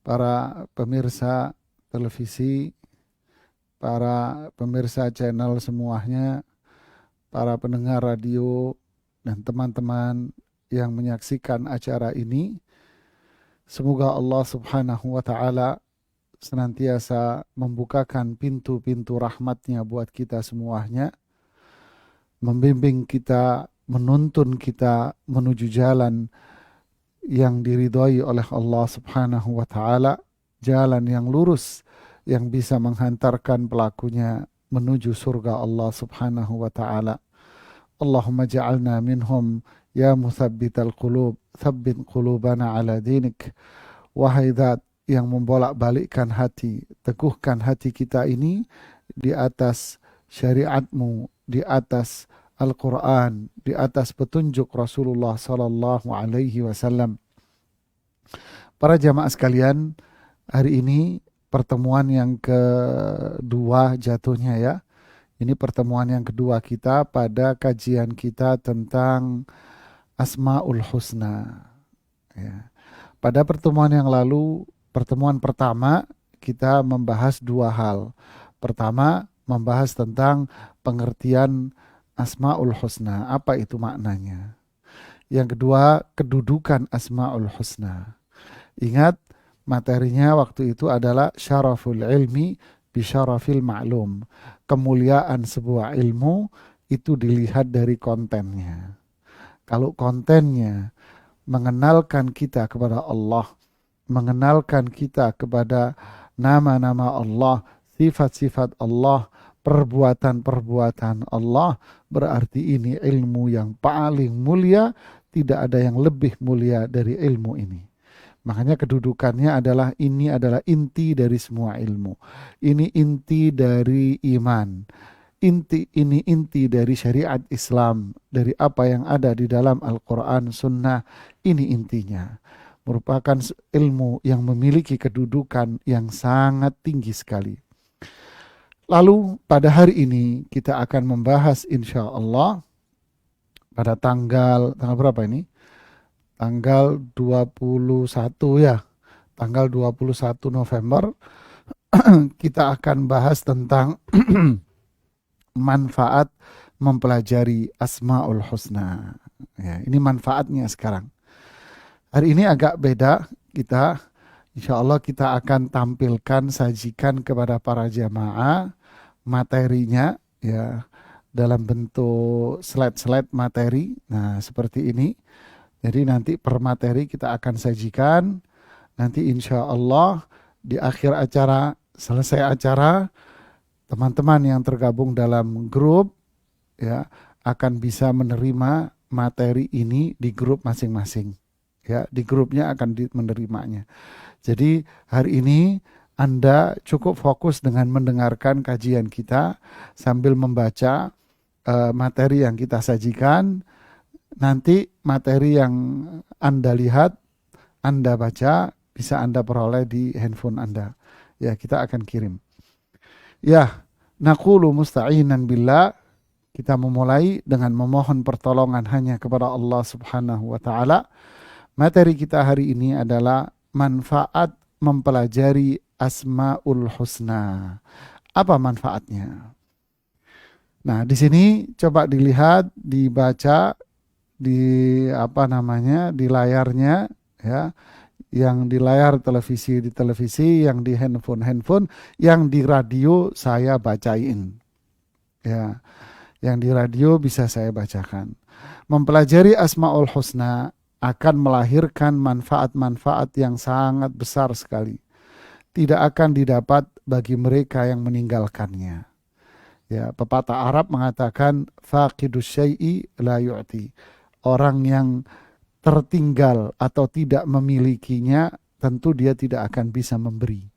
para pemirsa televisi, para pemirsa channel semuanya, para pendengar radio, dan teman-teman yang menyaksikan acara ini. Semoga Allah Subhanahu wa Ta'ala senantiasa membukakan pintu-pintu rahmatnya buat kita semuanya, membimbing kita, menuntun kita menuju jalan yang diridhoi oleh Allah Subhanahu wa Ta'ala, jalan yang lurus yang bisa menghantarkan pelakunya menuju surga Allah Subhanahu wa Ta'ala. Allahumma ja'alna minhum ya muthabbital qulub, thabbit qulubana ala dinik. Wahai zat yang membolak-balikkan hati, teguhkan hati kita ini di atas syariatmu, di atas Al-Quran, di atas petunjuk Rasulullah Sallallahu Alaihi Wasallam. Para jamaah sekalian, hari ini pertemuan yang kedua jatuhnya ya. Ini pertemuan yang kedua kita pada kajian kita tentang Asmaul Husna. Ya. Pada pertemuan yang lalu, pertemuan pertama kita membahas dua hal. Pertama, membahas tentang pengertian Asmaul Husna, apa itu maknanya. Yang kedua, kedudukan Asmaul Husna. Ingat, materinya waktu itu adalah syaraful ilmi bisyarafil ma'lum. Kemuliaan sebuah ilmu itu dilihat dari kontennya. Kalau kontennya mengenalkan kita kepada Allah, mengenalkan kita kepada nama-nama Allah, sifat-sifat Allah, perbuatan-perbuatan Allah, berarti ini ilmu yang paling mulia, tidak ada yang lebih mulia dari ilmu ini. Makanya kedudukannya adalah ini adalah inti dari semua ilmu. Ini inti dari iman. Ini inti dari syariat Islam, dari apa yang ada di dalam Al-Quran, Sunnah, ini intinya. Merupakan ilmu yang memiliki kedudukan yang sangat tinggi sekali. Lalu pada hari ini kita akan membahas insya Allah pada tanggal berapa ini? Tanggal 21 ya. Tanggal 21 November kita akan bahas tentang manfaat mempelajari Asmaul Husna. Ya, ini manfaatnya sekarang. Hari ini agak beda, insya Allah kita akan tampilkan, sajikan kepada para jamaah materinya ya dalam bentuk slide-slide materi. Nah, seperti ini. Jadi nanti per materi kita akan sajikan. Nanti insya Allah di akhir acara, selesai acara, teman-teman yang tergabung dalam grup ya akan bisa menerima materi ini di grup masing-masing. Ya, di grupnya akan menerimanya. Jadi hari ini Anda cukup fokus dengan mendengarkan kajian kita sambil membaca materi yang kita sajikan. Nanti materi yang Anda lihat, Anda baca, bisa Anda peroleh di handphone Anda. Ya, kita akan kirim. Ya, naqulu musta'inan billah. Kita memulai dengan memohon pertolongan hanya kepada Allah Subhanahu wa Ta'ala. Materi kita hari ini adalah manfaat mempelajari Asmaul Husna. Apa manfaatnya? Nah, di sini coba dilihat, dibaca di di layarnya ya, yang di layar televisi di televisi, yang di handphone, yang di radio saya bacain. Ya, yang di radio bisa saya bacakan. Mempelajari Asmaul Husna akan melahirkan manfaat-manfaat yang sangat besar sekali. Tidak akan didapat bagi mereka yang meninggalkannya. Ya, pepatah Arab mengatakan faqidus syai'i la yu'ti. Orang yang tertinggal atau tidak memilikinya, tentu dia tidak akan bisa memberi.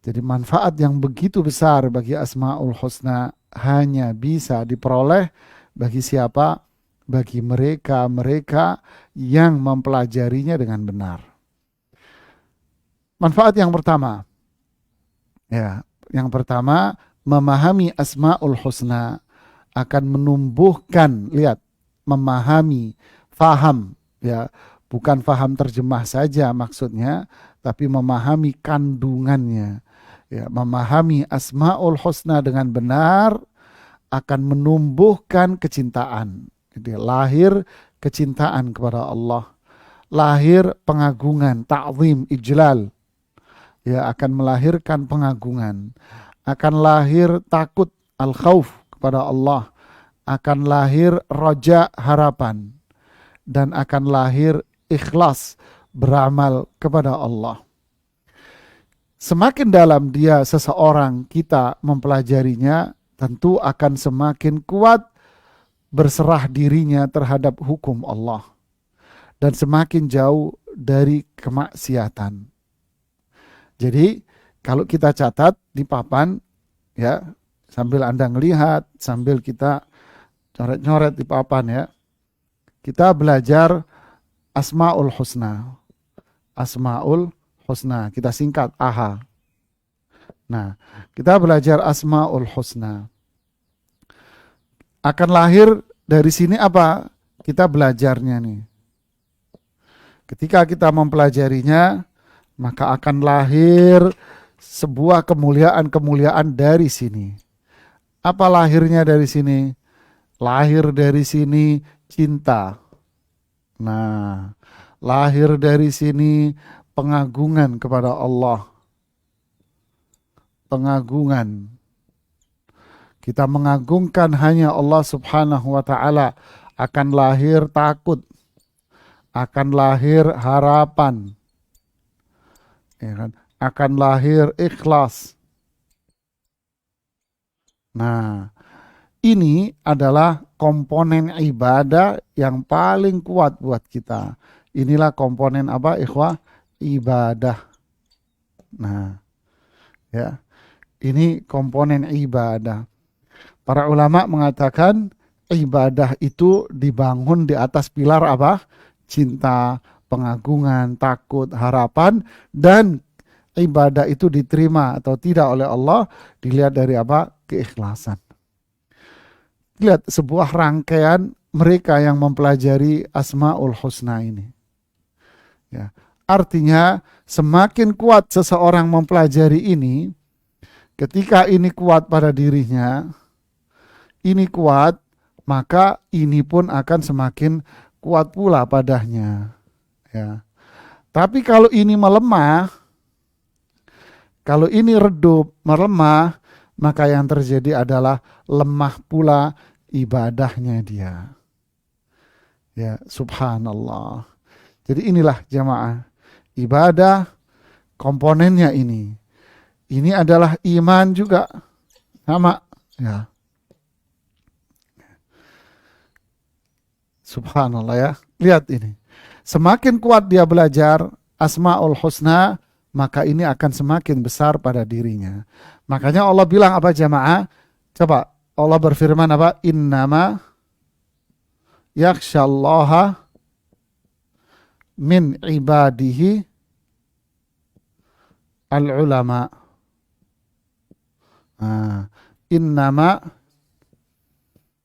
Jadi manfaat yang begitu besar bagi Asmaul Husna hanya bisa diperoleh bagi siapa? Bagi mereka-mereka yang mempelajarinya dengan benar. Manfaat yang pertama, memahami Asmaul Husna akan menumbuhkan, memahami, faham, Bukan faham terjemah saja maksudnya, tapi memahami kandungannya. Ya, memahami Asmaul Husna dengan benar akan menumbuhkan kecintaan. Jadi lahir kecintaan kepada Allah, lahir pengagungan, ta'zim, ijlal. Ya, akan melahirkan pengagungan, akan lahir takut, al-khauf kepada Allah, akan lahir roja, harapan, dan akan lahir ikhlas, beramal kepada Allah. Semakin dalam dia seseorang kita mempelajarinya, tentu akan semakin kuat berserah dirinya terhadap hukum Allah dan semakin jauh dari kemaksiatan. Jadi kalau kita catat di papan, ya, sambil Anda ngelihat, sambil kita coret-coret di papan, ya, kita belajar Asmaul Husna. Asmaul Husna, kita singkat AHA. Nah, kita belajar Asmaul Husna. Akan lahir dari sini apa? Kita belajarnya nih. Ketika kita mempelajarinya, maka akan lahir sebuah kemuliaan-kemuliaan dari sini. Apa lahirnya dari sini? Lahir dari sini cinta. Nah, lahir dari sini pengagungan kepada Allah. Pengagungan. Kita mengagungkan hanya Allah Subhanahu wa ta'ala. Akan lahir takut. Akan lahir harapan. Ya kan? Akan lahir ikhlas. Nah, ini adalah komponen ibadah yang paling kuat buat kita. Inilah komponen apa, ikhwah? Ibadah. Nah, ya, ini komponen ibadah. Para ulama mengatakan ibadah itu dibangun di atas pilar apa? Cinta, pengagungan, takut, harapan, dan ibadah itu diterima atau tidak oleh Allah dilihat dari apa? Keikhlasan. Lihat sebuah rangkaian mereka yang mempelajari Asmaul Husna ini. Ya. Artinya semakin kuat seseorang mempelajari ini, ketika ini kuat pada dirinya, ini kuat, maka ini pun akan semakin kuat pula padanya. Ya. Tapi kalau ini melemah, kalau ini redup, melemah, maka yang terjadi adalah lemah pula ibadahnya dia. Ya, subhanallah. Jadi inilah jamaah. Ibadah komponennya ini. Ini adalah iman juga. Sama. Ya. Subhanallah ya. Lihat ini. Semakin kuat dia belajar Asmaul Husna, maka ini akan semakin besar pada dirinya. Makanya Allah bilang apa jamaah? Coba Allah berfirman apa? Innama yakhshallaha min ibadihi al-ulama. Innama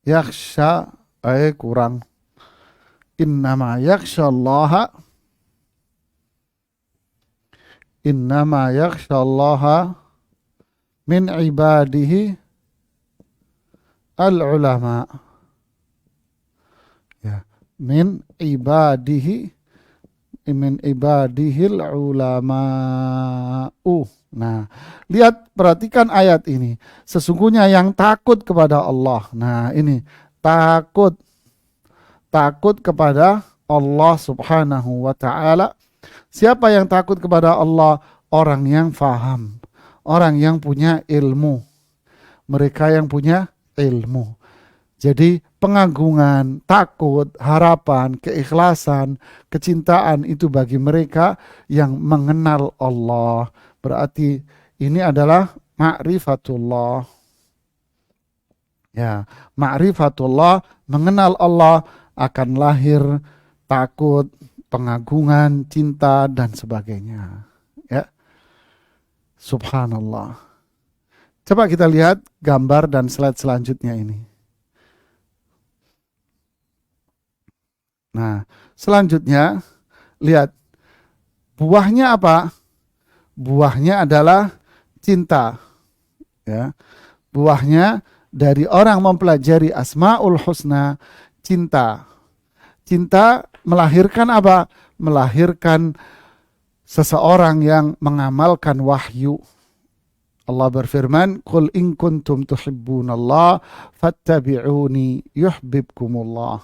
yakhsha kurang. Innama yakhshallaha min ibadihi al-ulama. Ya, min ibadihil ulama'u. Nah, lihat, perhatikan ayat ini. Sesungguhnya yang takut kepada Allah. Nah, ini takut kepada Allah Subhanahu wa ta'ala. Siapa yang takut kepada Allah? Orang yang faham, orang yang punya ilmu, mereka yang punya ilmu. Jadi pengagungan, takut, harapan, keikhlasan, kecintaan itu bagi mereka yang mengenal Allah. Berarti ini adalah ma'rifatullah. Ya, ma'rifatullah, mengenal Allah, akan lahir takut, pengagungan, cinta, dan sebagainya. Ya, subhanallah. Coba kita lihat gambar dan slide selanjutnya ini. Nah, selanjutnya Lihat, buahnya apa? Buahnya adalah cinta. Ya. Buahnya dari orang mempelajari Asmaul Husna, cinta. Cinta melahirkan apa? Melahirkan seseorang yang mengamalkan wahyu. Allah berfirman, "Qul in kuntum tuhibbunallah fattabi'uni yuhibbukumullah."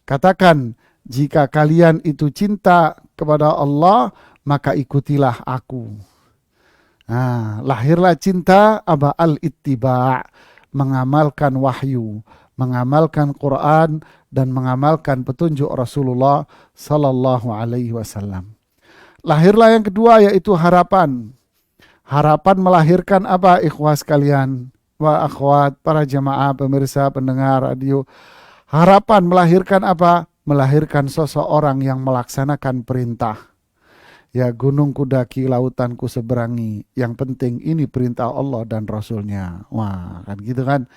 Katakan, jika kalian itu cinta kepada Allah, maka ikutilah aku. Nah, lahirlah cinta apa? Al-ittiba', mengamalkan wahyu, mengamalkan Quran dan mengamalkan petunjuk Rasulullah sallallahu alaihi wasallam. Lahirlah yang kedua, yaitu harapan. Harapan melahirkan apa, ikhwah sekalian? Wa akhwat, para jamaah, pemirsa, pendengar radio. Harapan melahirkan apa? Melahirkan seseorang yang melaksanakan perintah. Ya, gunung kudaki, lautan ku seberangi. Yang penting ini perintah Allah dan Rasulnya. Wah, kan gitu kan.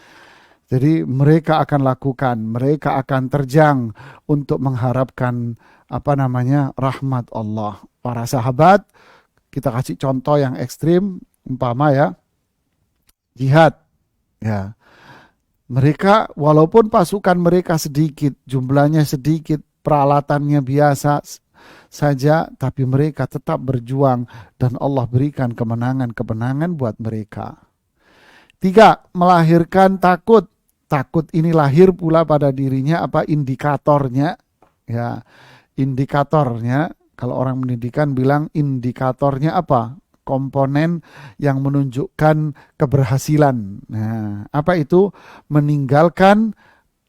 Jadi mereka akan lakukan, mereka akan terjang untuk mengharapkan rahmat Allah. Para sahabat, kita kasih contoh yang ekstrim, umpama ya, jihad. Ya, mereka walaupun pasukan mereka sedikit, jumlahnya sedikit, peralatannya biasa saja, tapi mereka tetap berjuang dan Allah berikan kemenangan-kemenangan buat mereka. 3, melahirkan takut. Takut ini lahir pula pada dirinya apa? Indikatornya. Ya, indikatornya. Kalau orang pendidikan bilang indikatornya apa? Komponen yang menunjukkan keberhasilan. Nah, apa itu? Meninggalkan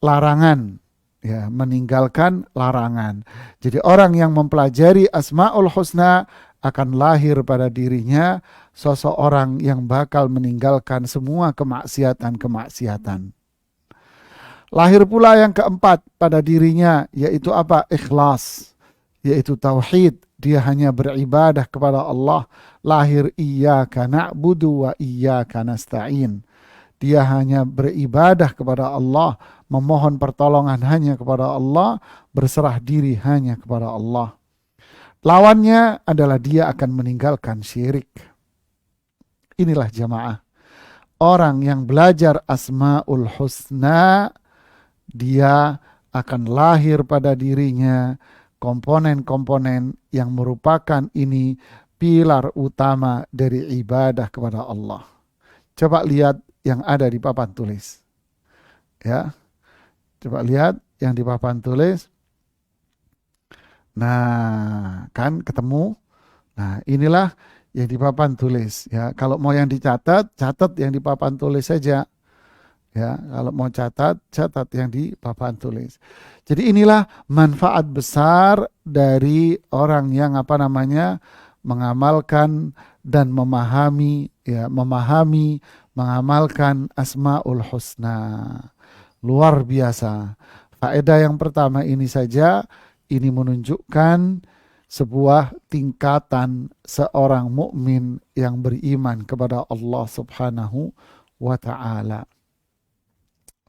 larangan. Ya, meninggalkan larangan. Jadi orang yang mempelajari Asmaul Husna akan lahir pada dirinya seseorang yang bakal meninggalkan semua kemaksiatan-kemaksiatan. Lahir pula yang keempat pada dirinya, yaitu apa? Ikhlas. Yaitu tauhid, dia hanya beribadah kepada Allah. Lahir iyyaka na'budu wa iyyaka nasta'in. Dia hanya beribadah kepada Allah, memohon pertolongan hanya kepada Allah, berserah diri hanya kepada Allah. Lawannya adalah dia akan meninggalkan syirik. Inilah jamaah. Orang yang belajar Asmaul Husna, dia akan lahir pada dirinya komponen-komponen yang merupakan ini pilar utama dari ibadah kepada Allah. Coba lihat yang ada di papan tulis. Ya. Coba lihat yang di papan tulis. Nah, kan ketemu. Nah, inilah yang di papan tulis ya. Kalau mau yang dicatat, catat yang di papan tulis saja. Ya, kalau mau catat yang di papan tulis. Jadi inilah manfaat besar dari orang yang mengamalkan dan memahami, mengamalkan Asmaul Husna. Luar biasa. Faedah yang pertama ini saja, ini menunjukkan sebuah tingkatan seorang mukmin yang beriman kepada Allah Subhanahu wa Ta'ala.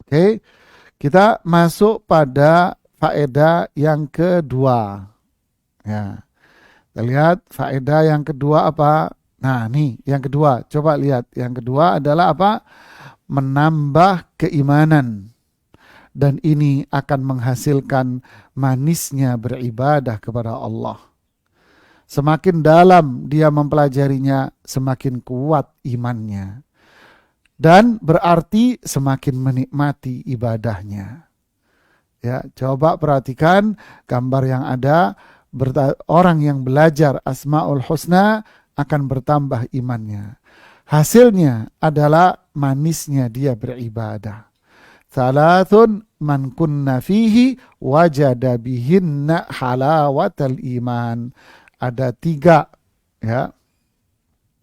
Oke, kita masuk pada faedah yang kedua. Ya, kita lihat faedah yang kedua apa? Nah, nih yang kedua. Coba lihat. Yang kedua adalah apa? Menambah keimanan. Dan ini akan menghasilkan manisnya beribadah kepada Allah. Semakin dalam dia mempelajarinya, semakin kuat imannya. Dan berarti semakin menikmati ibadahnya. Ya, coba perhatikan gambar yang ada. Orang yang belajar Asmaul Husna akan bertambah imannya. Hasilnya adalah manisnya dia beribadah. Thalathun man kunna fihi wajada bihinna halawatal iman. Ada 3 ya.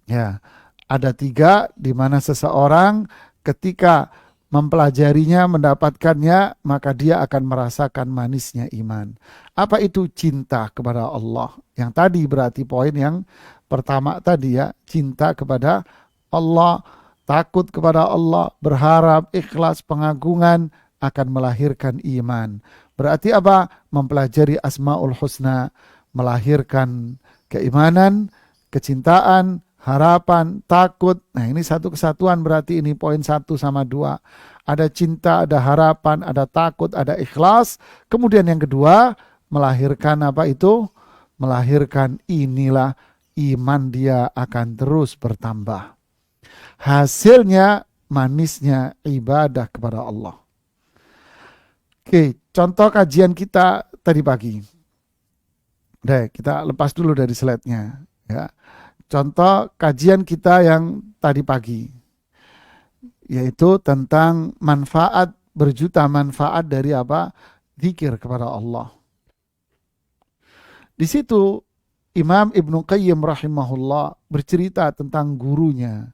Ya. Ada 3 di mana seseorang ketika mempelajarinya, mendapatkannya, maka dia akan merasakan manisnya iman. Apa itu cinta kepada Allah? Yang tadi berarti poin yang pertama tadi ya, cinta kepada Allah, takut kepada Allah, berharap, ikhlas, pengagungan akan melahirkan iman. Berarti apa? Mempelajari Asmaul Husna melahirkan keimanan, kecintaan, harapan, takut. Nah, ini satu kesatuan, berarti ini poin 1 sama 2. Ada cinta, ada harapan, ada takut, ada ikhlas. Kemudian yang kedua, melahirkan apa itu? Melahirkan inilah iman dia akan terus bertambah. Hasilnya manisnya ibadah kepada Allah. Oke, contoh kajian kita tadi pagi. Deh, kita lepas dulu dari slide-nya. Ya. Contoh kajian kita yang tadi pagi, yaitu tentang manfaat, berjuta manfaat dari apa? Zikir kepada Allah. Di situ Imam Ibnu Qayyim rahimahullah bercerita tentang gurunya,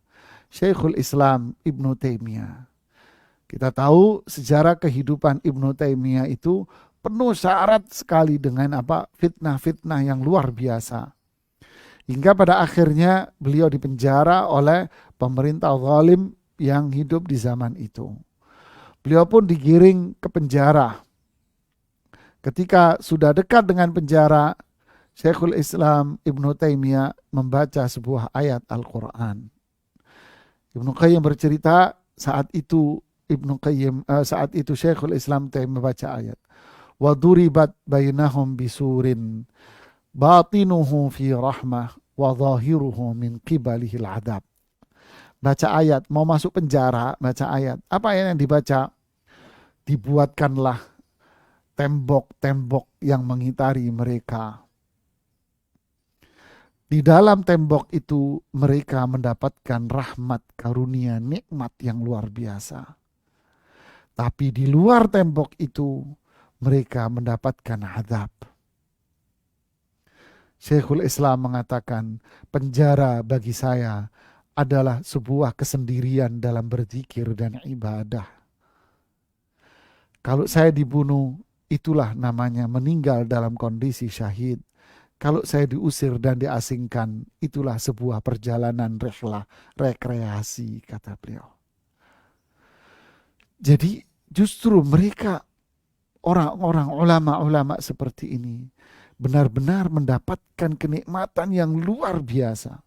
Syekhul Islam Ibnu Taimiyah. Kita tahu sejarah kehidupan Ibnu Taimiyah itu penuh syarat sekali dengan apa? Fitnah-fitnah yang luar biasa. Hingga pada akhirnya beliau dipenjara oleh pemerintah zalim yang hidup di zaman itu. Beliau pun digiring ke penjara. Ketika sudah dekat dengan penjara, Syekhul Islam Ibnu Taimiyah membaca sebuah ayat Al-Quran. Ibnu Qayyim bercerita saat itu Syekhul Islam Taimiyah membaca ayat. Wa duribat bainahum bisurin batinuhu fi rahmah wa zahiruhu min qibalihil adab. Baca ayat, mau masuk penjara, baca ayat. Apa yang dibaca? Dibuatkanlah tembok-tembok yang mengitari mereka. Di dalam tembok itu mereka mendapatkan rahmat, karunia, nikmat yang luar biasa. Tapi di luar tembok itu mereka mendapatkan azab. Syekhul Islam mengatakan, penjara bagi saya adalah sebuah kesendirian dalam berzikir dan ibadah. Kalau saya dibunuh, itulah namanya meninggal dalam kondisi syahid. Kalau saya diusir dan diasingkan, itulah sebuah perjalanan rekreasi, kata beliau. Jadi justru mereka, orang-orang ulama-ulama seperti ini, benar-benar mendapatkan kenikmatan yang luar biasa.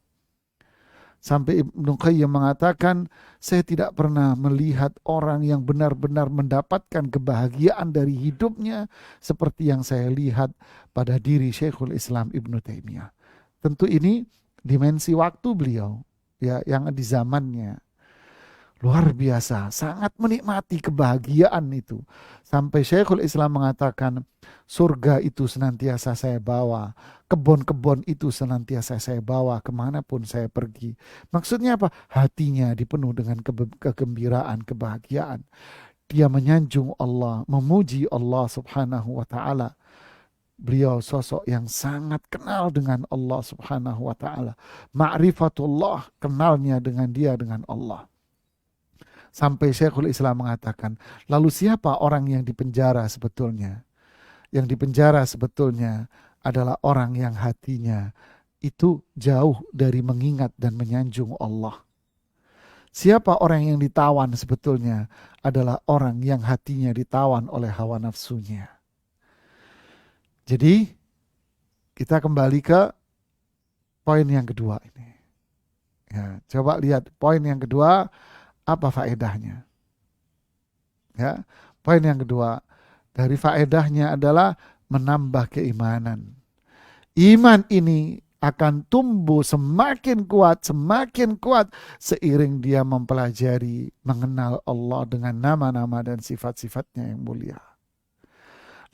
Sampai Ibnu Qayyim mengatakan, saya tidak pernah melihat orang yang benar-benar mendapatkan kebahagiaan dari hidupnya seperti yang saya lihat pada diri Syekhul Islam Ibnu Taimiyah. Tentu ini dimensi waktu beliau, ya, yang di zamannya. Luar biasa, sangat menikmati kebahagiaan itu. Sampai Syekhul Islam mengatakan, surga itu senantiasa saya bawa, kebun-kebun itu senantiasa saya bawa kemanapun saya pergi. Maksudnya apa? Hatinya dipenuh dengan kegembiraan, kebahagiaan. Dia menyanjung Allah, memuji Allah subhanahu wa ta'ala. Beliau sosok yang sangat kenal dengan Allah subhanahu wa ta'ala. Ma'rifatullah, kenalnya dengan dia, dengan Allah. Sampai Syekhul Islam mengatakan, lalu siapa orang yang dipenjara sebetulnya? Yang dipenjara sebetulnya adalah orang yang hatinya itu jauh dari mengingat dan menyanjung Allah. Siapa orang yang ditawan sebetulnya? Adalah orang yang hatinya ditawan oleh hawa nafsunya. Jadi kita kembali ke poin yang kedua ini. Ya, coba lihat poin yang kedua. Apa faedahnya? Ya, poin yang kedua, dari faedahnya adalah menambah keimanan. Iman ini akan tumbuh semakin kuat seiring dia mempelajari, mengenal Allah dengan nama-nama dan sifat-sifatnya yang mulia.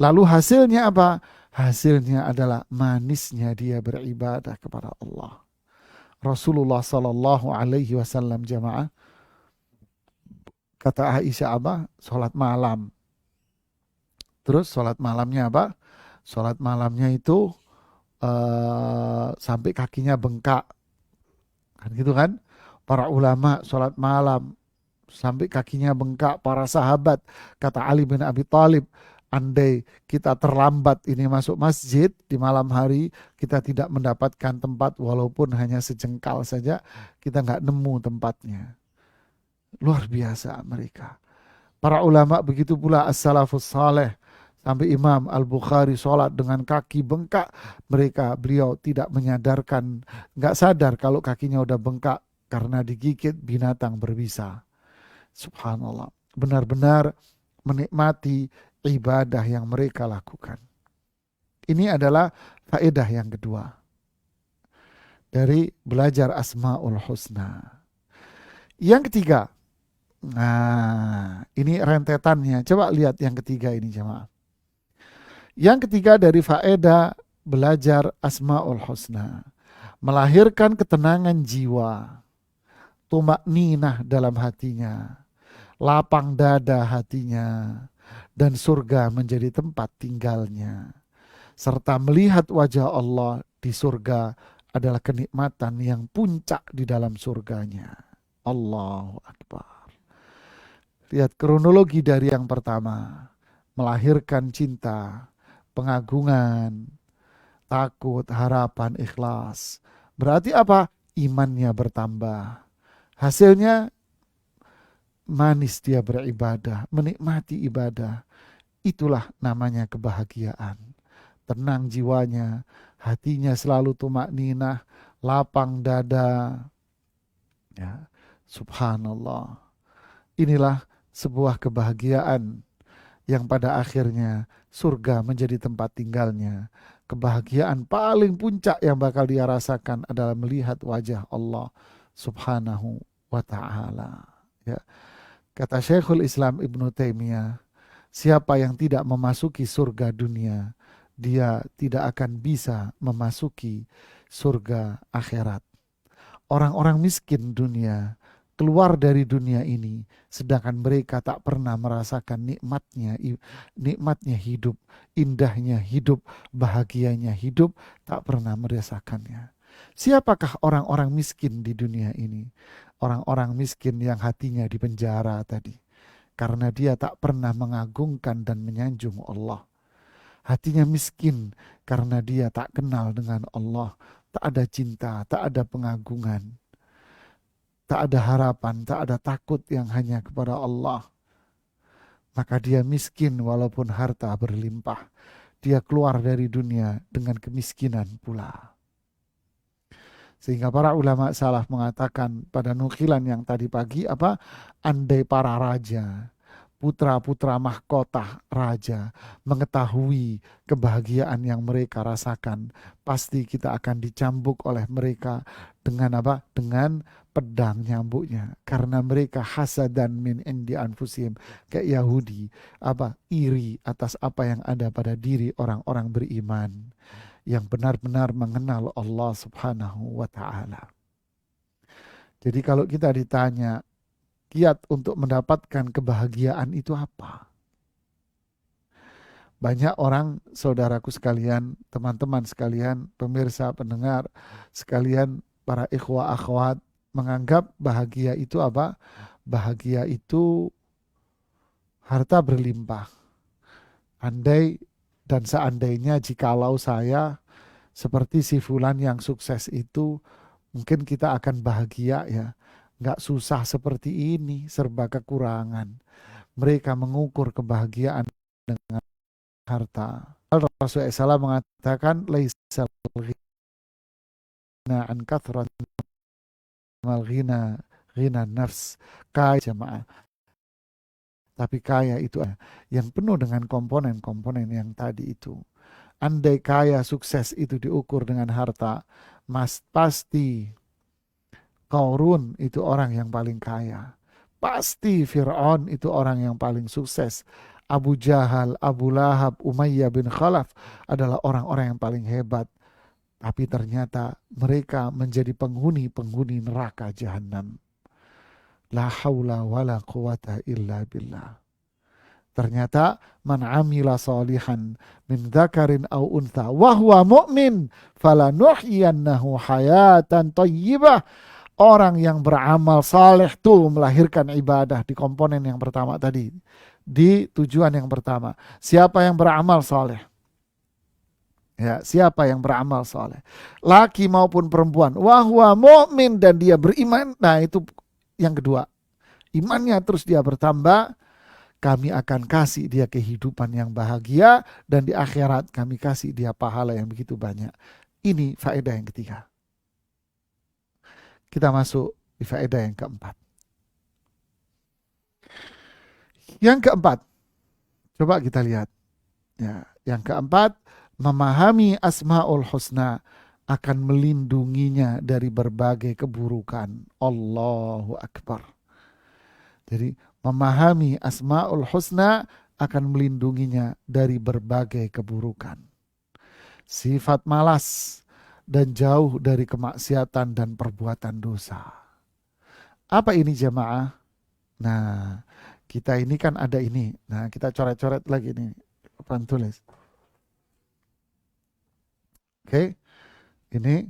Lalu hasilnya apa? Hasilnya adalah manisnya dia beribadah kepada Allah. Rasulullah Sallallahu Alaihi Wasallam jamaah, kata Aisyah apa? Sholat malam. Terus sholat malamnya apa? Sholat malamnya itu sampai kakinya bengkak. Kan gitu kan? Para ulama sholat malam sampai kakinya bengkak. Para sahabat, kata Ali bin Abi Thalib, andai kita terlambat ini masuk masjid di malam hari, kita tidak mendapatkan tempat walaupun hanya sejengkal saja, kita nggak nemu tempatnya. Luar biasa mereka. Para ulama begitu pula as-salafus saleh, Sampai Imam Al-Bukhari sholat dengan kaki bengkak. Beliau tidak menyadarkan, nggak sadar kalau kakinya udah bengkak karena digigit binatang berbisa. Subhanallah. Benar-benar menikmati ibadah yang mereka lakukan. Ini adalah faedah yang kedua dari belajar Asmaul Husna. Yang ketiga, nah ini rentetannya. Coba lihat yang ketiga ini jemaah. Yang ketiga dari faedah belajar Asmaul Husna, melahirkan ketenangan jiwa, tumakninah dalam hatinya, lapang dada hatinya, dan surga menjadi tempat tinggalnya. Serta melihat wajah Allah di surga adalah kenikmatan yang puncak di dalam surganya. Allahu Akbar. Lihat kronologi dari yang pertama. Melahirkan cinta, pengagungan, takut, harapan, ikhlas. Berarti apa? Imannya bertambah. Hasilnya manis dia beribadah, menikmati ibadah. Itulah namanya kebahagiaan. Tenang jiwanya, hatinya selalu tumakninah, lapang dada. Ya, subhanallah. Inilah sebuah kebahagiaan yang pada akhirnya surga menjadi tempat tinggalnya. Kebahagiaan paling puncak yang bakal dia rasakan adalah melihat wajah Allah subhanahu wa ta'ala. Ya. Kata Syekhul Islam Ibnu Taimiyah, siapa yang tidak memasuki surga dunia, dia tidak akan bisa memasuki surga akhirat. Orang-orang miskin dunia keluar dari dunia ini, sedangkan mereka tak pernah merasakan nikmatnya hidup, indahnya hidup, bahagianya hidup, tak pernah merasakannya. Siapakah orang-orang miskin di dunia ini? Orang-orang miskin yang hatinya dipenjara tadi, karena dia tak pernah mengagungkan dan menyanjung Allah. Hatinya miskin karena dia tak kenal dengan Allah, tak ada cinta, tak ada pengagungan, tak ada harapan, tak ada takut yang hanya kepada Allah. Maka dia miskin walaupun harta berlimpah. Dia keluar dari dunia dengan kemiskinan pula. Sehingga para ulama salaf mengatakan pada nukilan yang tadi pagi, andai para raja, putra-putra mahkota raja mengetahui kebahagiaan yang mereka rasakan, pasti kita akan dicambuk oleh mereka dengan dengan pedang nyambuknya, karena mereka hasadan min indi anfusihim, kayak Yahudi iri atas apa yang ada pada diri orang-orang beriman yang benar-benar mengenal Allah subhanahu wa ta'ala. Jadi kalau kita ditanya kiat untuk mendapatkan kebahagiaan itu apa? Banyak orang, saudaraku sekalian, teman-teman sekalian, pemirsa, pendengar sekalian, para ikhwah akhwat, menganggap bahagia itu apa? Bahagia itu harta berlimpah. Andai dan seandainya jikalau saya seperti si fulan yang sukses itu, mungkin kita akan bahagia ya. Nggak susah seperti ini, serba kekurangan. Mereka mengukur kebahagiaan dengan harta. Rasulullah SAW mengatakan, laisal ghina an kathrat mal ghina nafs. Kaya jemaah. Tapi kaya itu yang penuh dengan komponen-komponen yang tadi itu. Andai kaya sukses itu diukur dengan harta, pasti Qarun itu orang yang paling kaya. Pasti Fir'aun itu orang yang paling sukses. Abu Jahal, Abu Lahab, Umayyah bin Khalaf adalah orang-orang yang paling hebat. Tapi ternyata mereka menjadi penghuni neraka jahanam. La haula wa la quwata illa billah. Ternyata man amila salihan min dzakarin aw untha wa huwa mu'min falanuhyiyannahu hayatan thayyibah. Orang yang beramal saleh tuh melahirkan ibadah di komponen yang pertama tadi. Di tujuan yang pertama. Siapa yang beramal saleh? Ya, siapa yang beramal saleh? Laki maupun perempuan. Wa huwa mu'min, dan dia beriman. Nah, itu yang kedua. Imannya terus dia bertambah. kami akan kasih dia kehidupan yang bahagia, dan di akhirat kami kasih dia pahala yang begitu banyak. Ini faedah yang ketiga. Kita masuk di faedah yang keempat. Yang keempat, coba kita lihat. Ya, yang keempat, memahami Asmaul Husna akan melindunginya dari berbagai keburukan. Allahu Akbar. Jadi memahami Asmaul Husna akan melindunginya dari berbagai keburukan. Sifat malas dan jauh dari kemaksiatan dan perbuatan dosa. Apa ini jemaah? Nah, kita ini kan ada ini. Nah, kita coret-coret lagi nih. Papan tulis. Oke, ini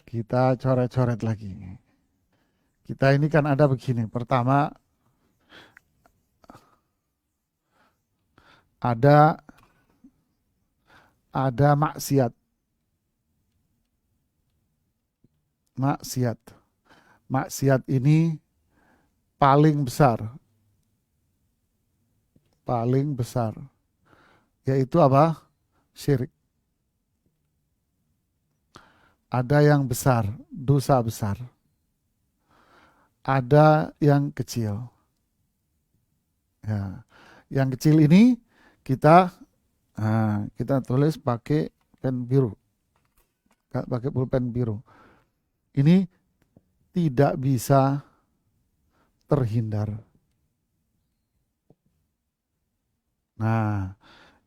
kita coret-coret lagi. Kita ini kan ada begini. Pertama, ada maksiat. Maksiat. Maksiat ini paling besar. Paling besar. Yaitu apa? Syirik. Ada yang besar, dosa besar. Ada yang kecil. Ya. Yang kecil ini kita tulis pakai pen biru. Pakai pulpen biru. Ini tidak bisa terhindar. Nah,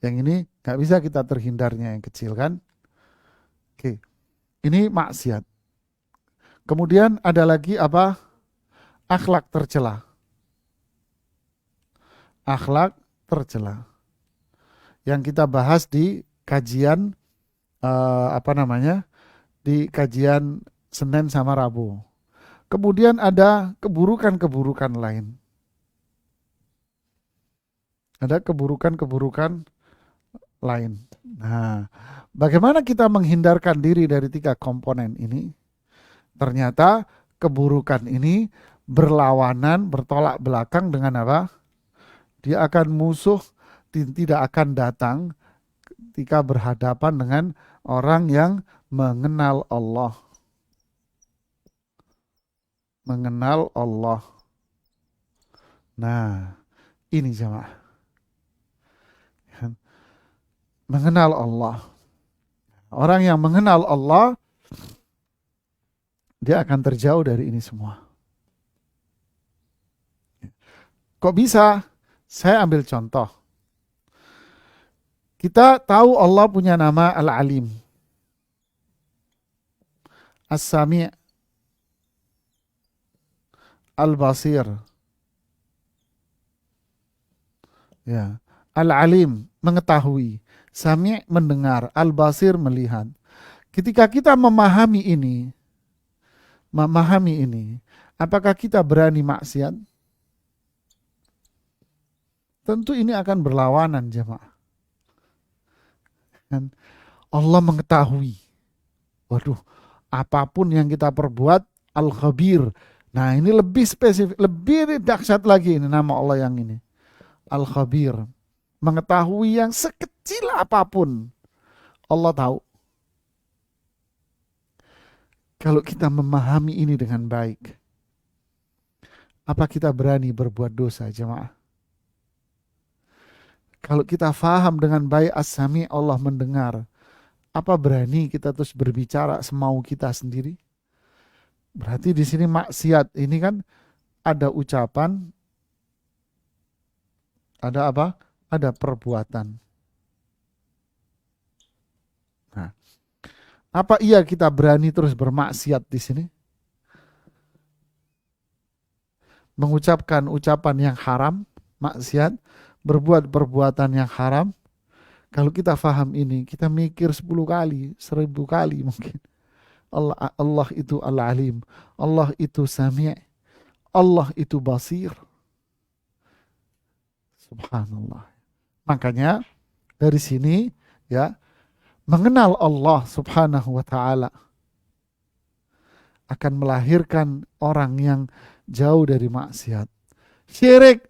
yang ini nggak bisa kita terhindarnya, yang kecil kan. Oke, ini maksiat. Kemudian ada lagi apa? Akhlak tercela. Akhlak tercela. Yang kita bahas di kajian di kajian Senin sama Rabu. Kemudian ada keburukan-keburukan lain. Ada keburukan-keburukan lain. Nah, bagaimana kita menghindarkan diri dari 3 komponen ini? Ternyata keburukan ini berlawanan, bertolak belakang dengan apa? Dia akan musuh, tidak akan datang ketika berhadapan dengan orang yang mengenal Allah. Mengenal Allah. Nah, ini jemaah. Mengenal Allah. Orang yang mengenal Allah, dia akan terjauh dari ini semua. Kok bisa? Saya ambil contoh. Kita tahu Allah punya nama Al-Alim. As-Sami', Al-Basir. Ya, Al-Alim mengetahui, Sami' mendengar, Al-Basir melihat. Ketika kita memahami ini, apakah kita berani maksiat? Tentu ini akan berlawanan, jemaah. Dan Allah mengetahui. Waduh, apapun yang kita perbuat, Al-Khabir. Nah, ini lebih spesifik, lebih dahsyat lagi ini nama Allah yang ini. Al-Khabir. Mengetahui yang sekecil apapun. Allah tahu. Kalau kita memahami ini dengan baik, apa kita berani berbuat dosa, jemaah? Kalau kita faham dengan baik As-Sami', Allah mendengar, apa berani kita terus berbicara semau kita sendiri? Berarti di sini maksiat ini kan ada ucapan, ada apa? Ada perbuatan. Nah, apa iya kita berani terus bermaksiat di sini? Mengucapkan ucapan yang haram, maksiat, berbuat perbuatan yang haram. Kalau kita faham ini, kita mikir 10 kali, 1000 kali mungkin. Allah itu Al-Alim, Allah itu Sami', Allah itu Basir. Subhanallah. Makanya dari sini ya, mengenal Allah Subhanahu wa taala akan melahirkan orang yang jauh dari maksiat. Syirik,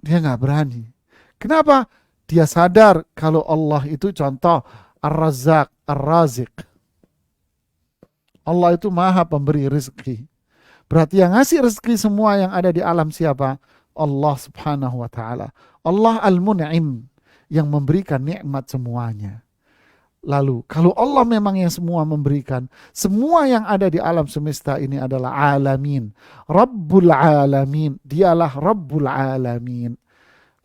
dia nggak berani. Kenapa? Dia sadar kalau Allah itu contoh Ar-Razzaq, Ar-Raziq. Allah itu maha pemberi rezeki. Berarti yang ngasih rezeki semua yang ada di alam siapa? Allah subhanahu wa ta'ala. Allah al-mun'im, yang memberikan nikmat semuanya. Lalu kalau Allah memang yang semua memberikan, semua yang ada di alam semesta ini adalah alamin. Rabbul alamin, dialah Rabbul alamin.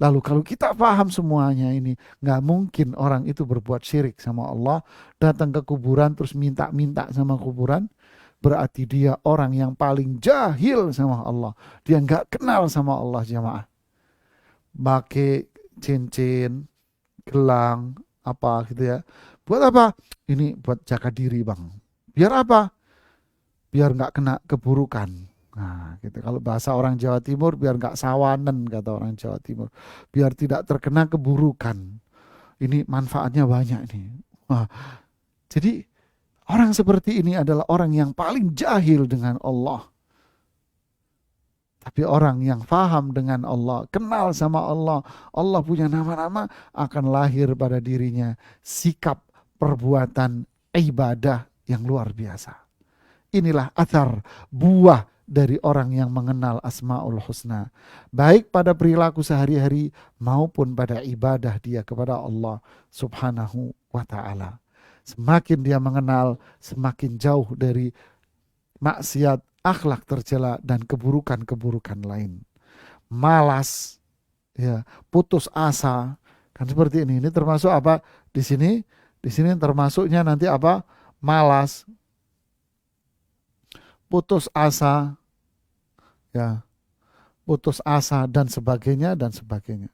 Lalu kalau kita paham semuanya ini, nggak mungkin orang itu berbuat syirik sama Allah, datang ke kuburan terus minta-minta sama kuburan. Berarti dia orang yang paling jahil sama Allah. Dia nggak kenal sama Allah, jamaah. Pakai cincin, gelang, apa gitu ya. Buat apa? Ini buat jaga diri, bang. Biar apa? Biar nggak kena keburukan. Nah, gitu. Kalau bahasa orang Jawa Timur, biar nggak sawanen, kata orang Jawa Timur. Biar tidak terkena keburukan. Ini manfaatnya banyak nih. Wah, jadi orang seperti ini adalah orang yang paling jahil dengan Allah. Tapi orang yang faham dengan Allah, kenal sama Allah, Allah punya nama-nama, akan lahir pada dirinya sikap perbuatan ibadah yang luar biasa. Inilah athar, buah dari orang yang mengenal Asmaul Husna. Baik pada perilaku sehari-hari maupun pada ibadah dia kepada Allah subhanahu wa ta'ala. Semakin dia mengenal, semakin jauh dari maksiat, akhlak tercela, dan keburukan-keburukan lain. Malas, ya, putus asa, kan seperti ini. Ini termasuk apa? Di sini termasuknya nanti apa? Malas, putus asa, ya, putus asa dan sebagainya dan sebagainya.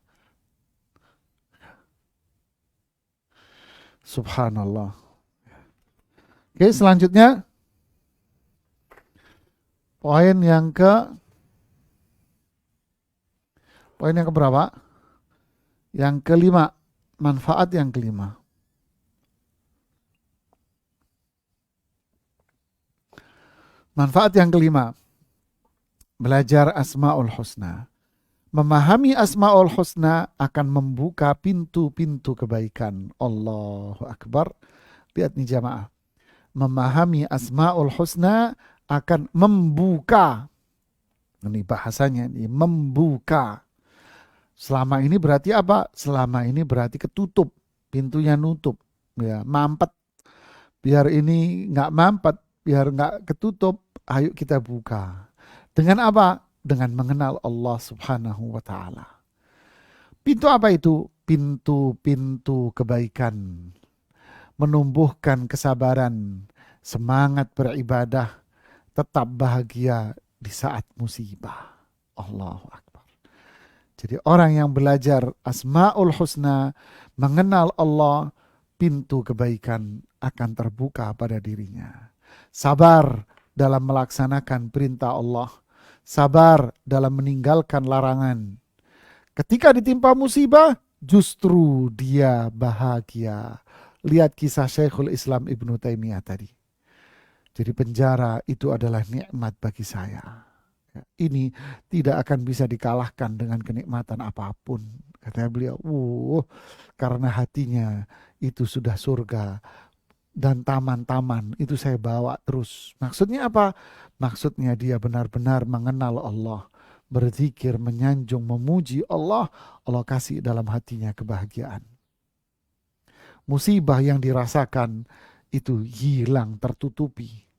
Subhanallah. Oke, selanjutnya poin yang keberapa? Yang kelima, manfaat yang kelima. Manfaat yang kelima, belajar Asmaul Husna. Memahami Asmaul Husna akan membuka pintu-pintu kebaikan. Allahu Akbar. Lihat nih jamaah. Memahami Asmaul Husna akan membuka. Ini bahasanya, ini membuka. Selama ini berarti apa? Selama ini berarti ketutup. Pintunya nutup. Ya, mampet. Biar ini nggak mampet, biar nggak ketutup, ayo kita buka. Dengan apa? Dengan mengenal Allah subhanahu wa ta'ala. Pintu apa itu? Pintu-pintu kebaikan. Menumbuhkan kesabaran, semangat beribadah, tetap bahagia di saat musibah. Allahu Akbar. Jadi orang yang belajar Asmaul Husna, mengenal Allah, pintu kebaikan akan terbuka pada dirinya. Sabar dalam melaksanakan perintah Allah. Sabar dalam meninggalkan larangan. Ketika ditimpa musibah, justru dia bahagia. Lihat kisah Syekhul Islam Ibnu Taimiyah tadi. Jadi penjara itu adalah nikmat bagi saya. Ini tidak akan bisa dikalahkan dengan kenikmatan apapun. Kata beliau, karena hatinya itu sudah surga. Dan taman-taman itu saya bawa terus. Maksudnya apa? Maksudnya dia benar-benar mengenal Allah. Berzikir, menyanjung, memuji Allah. Allah kasih dalam hatinya kebahagiaan. Musibah yang dirasakan itu hilang, tertutupi.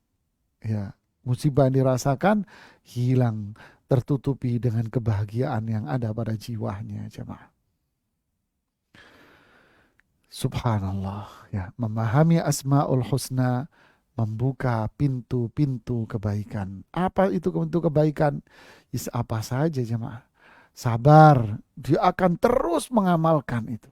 Ya, musibah yang dirasakan hilang, tertutupi dengan kebahagiaan yang ada pada jiwanya, jemaah. Subhanallah, ya, memahami Asmaul Husna membuka pintu-pintu kebaikan. Apa itu pintu kebaikan? Apa saja jemaah. Sabar, dia akan terus mengamalkan itu.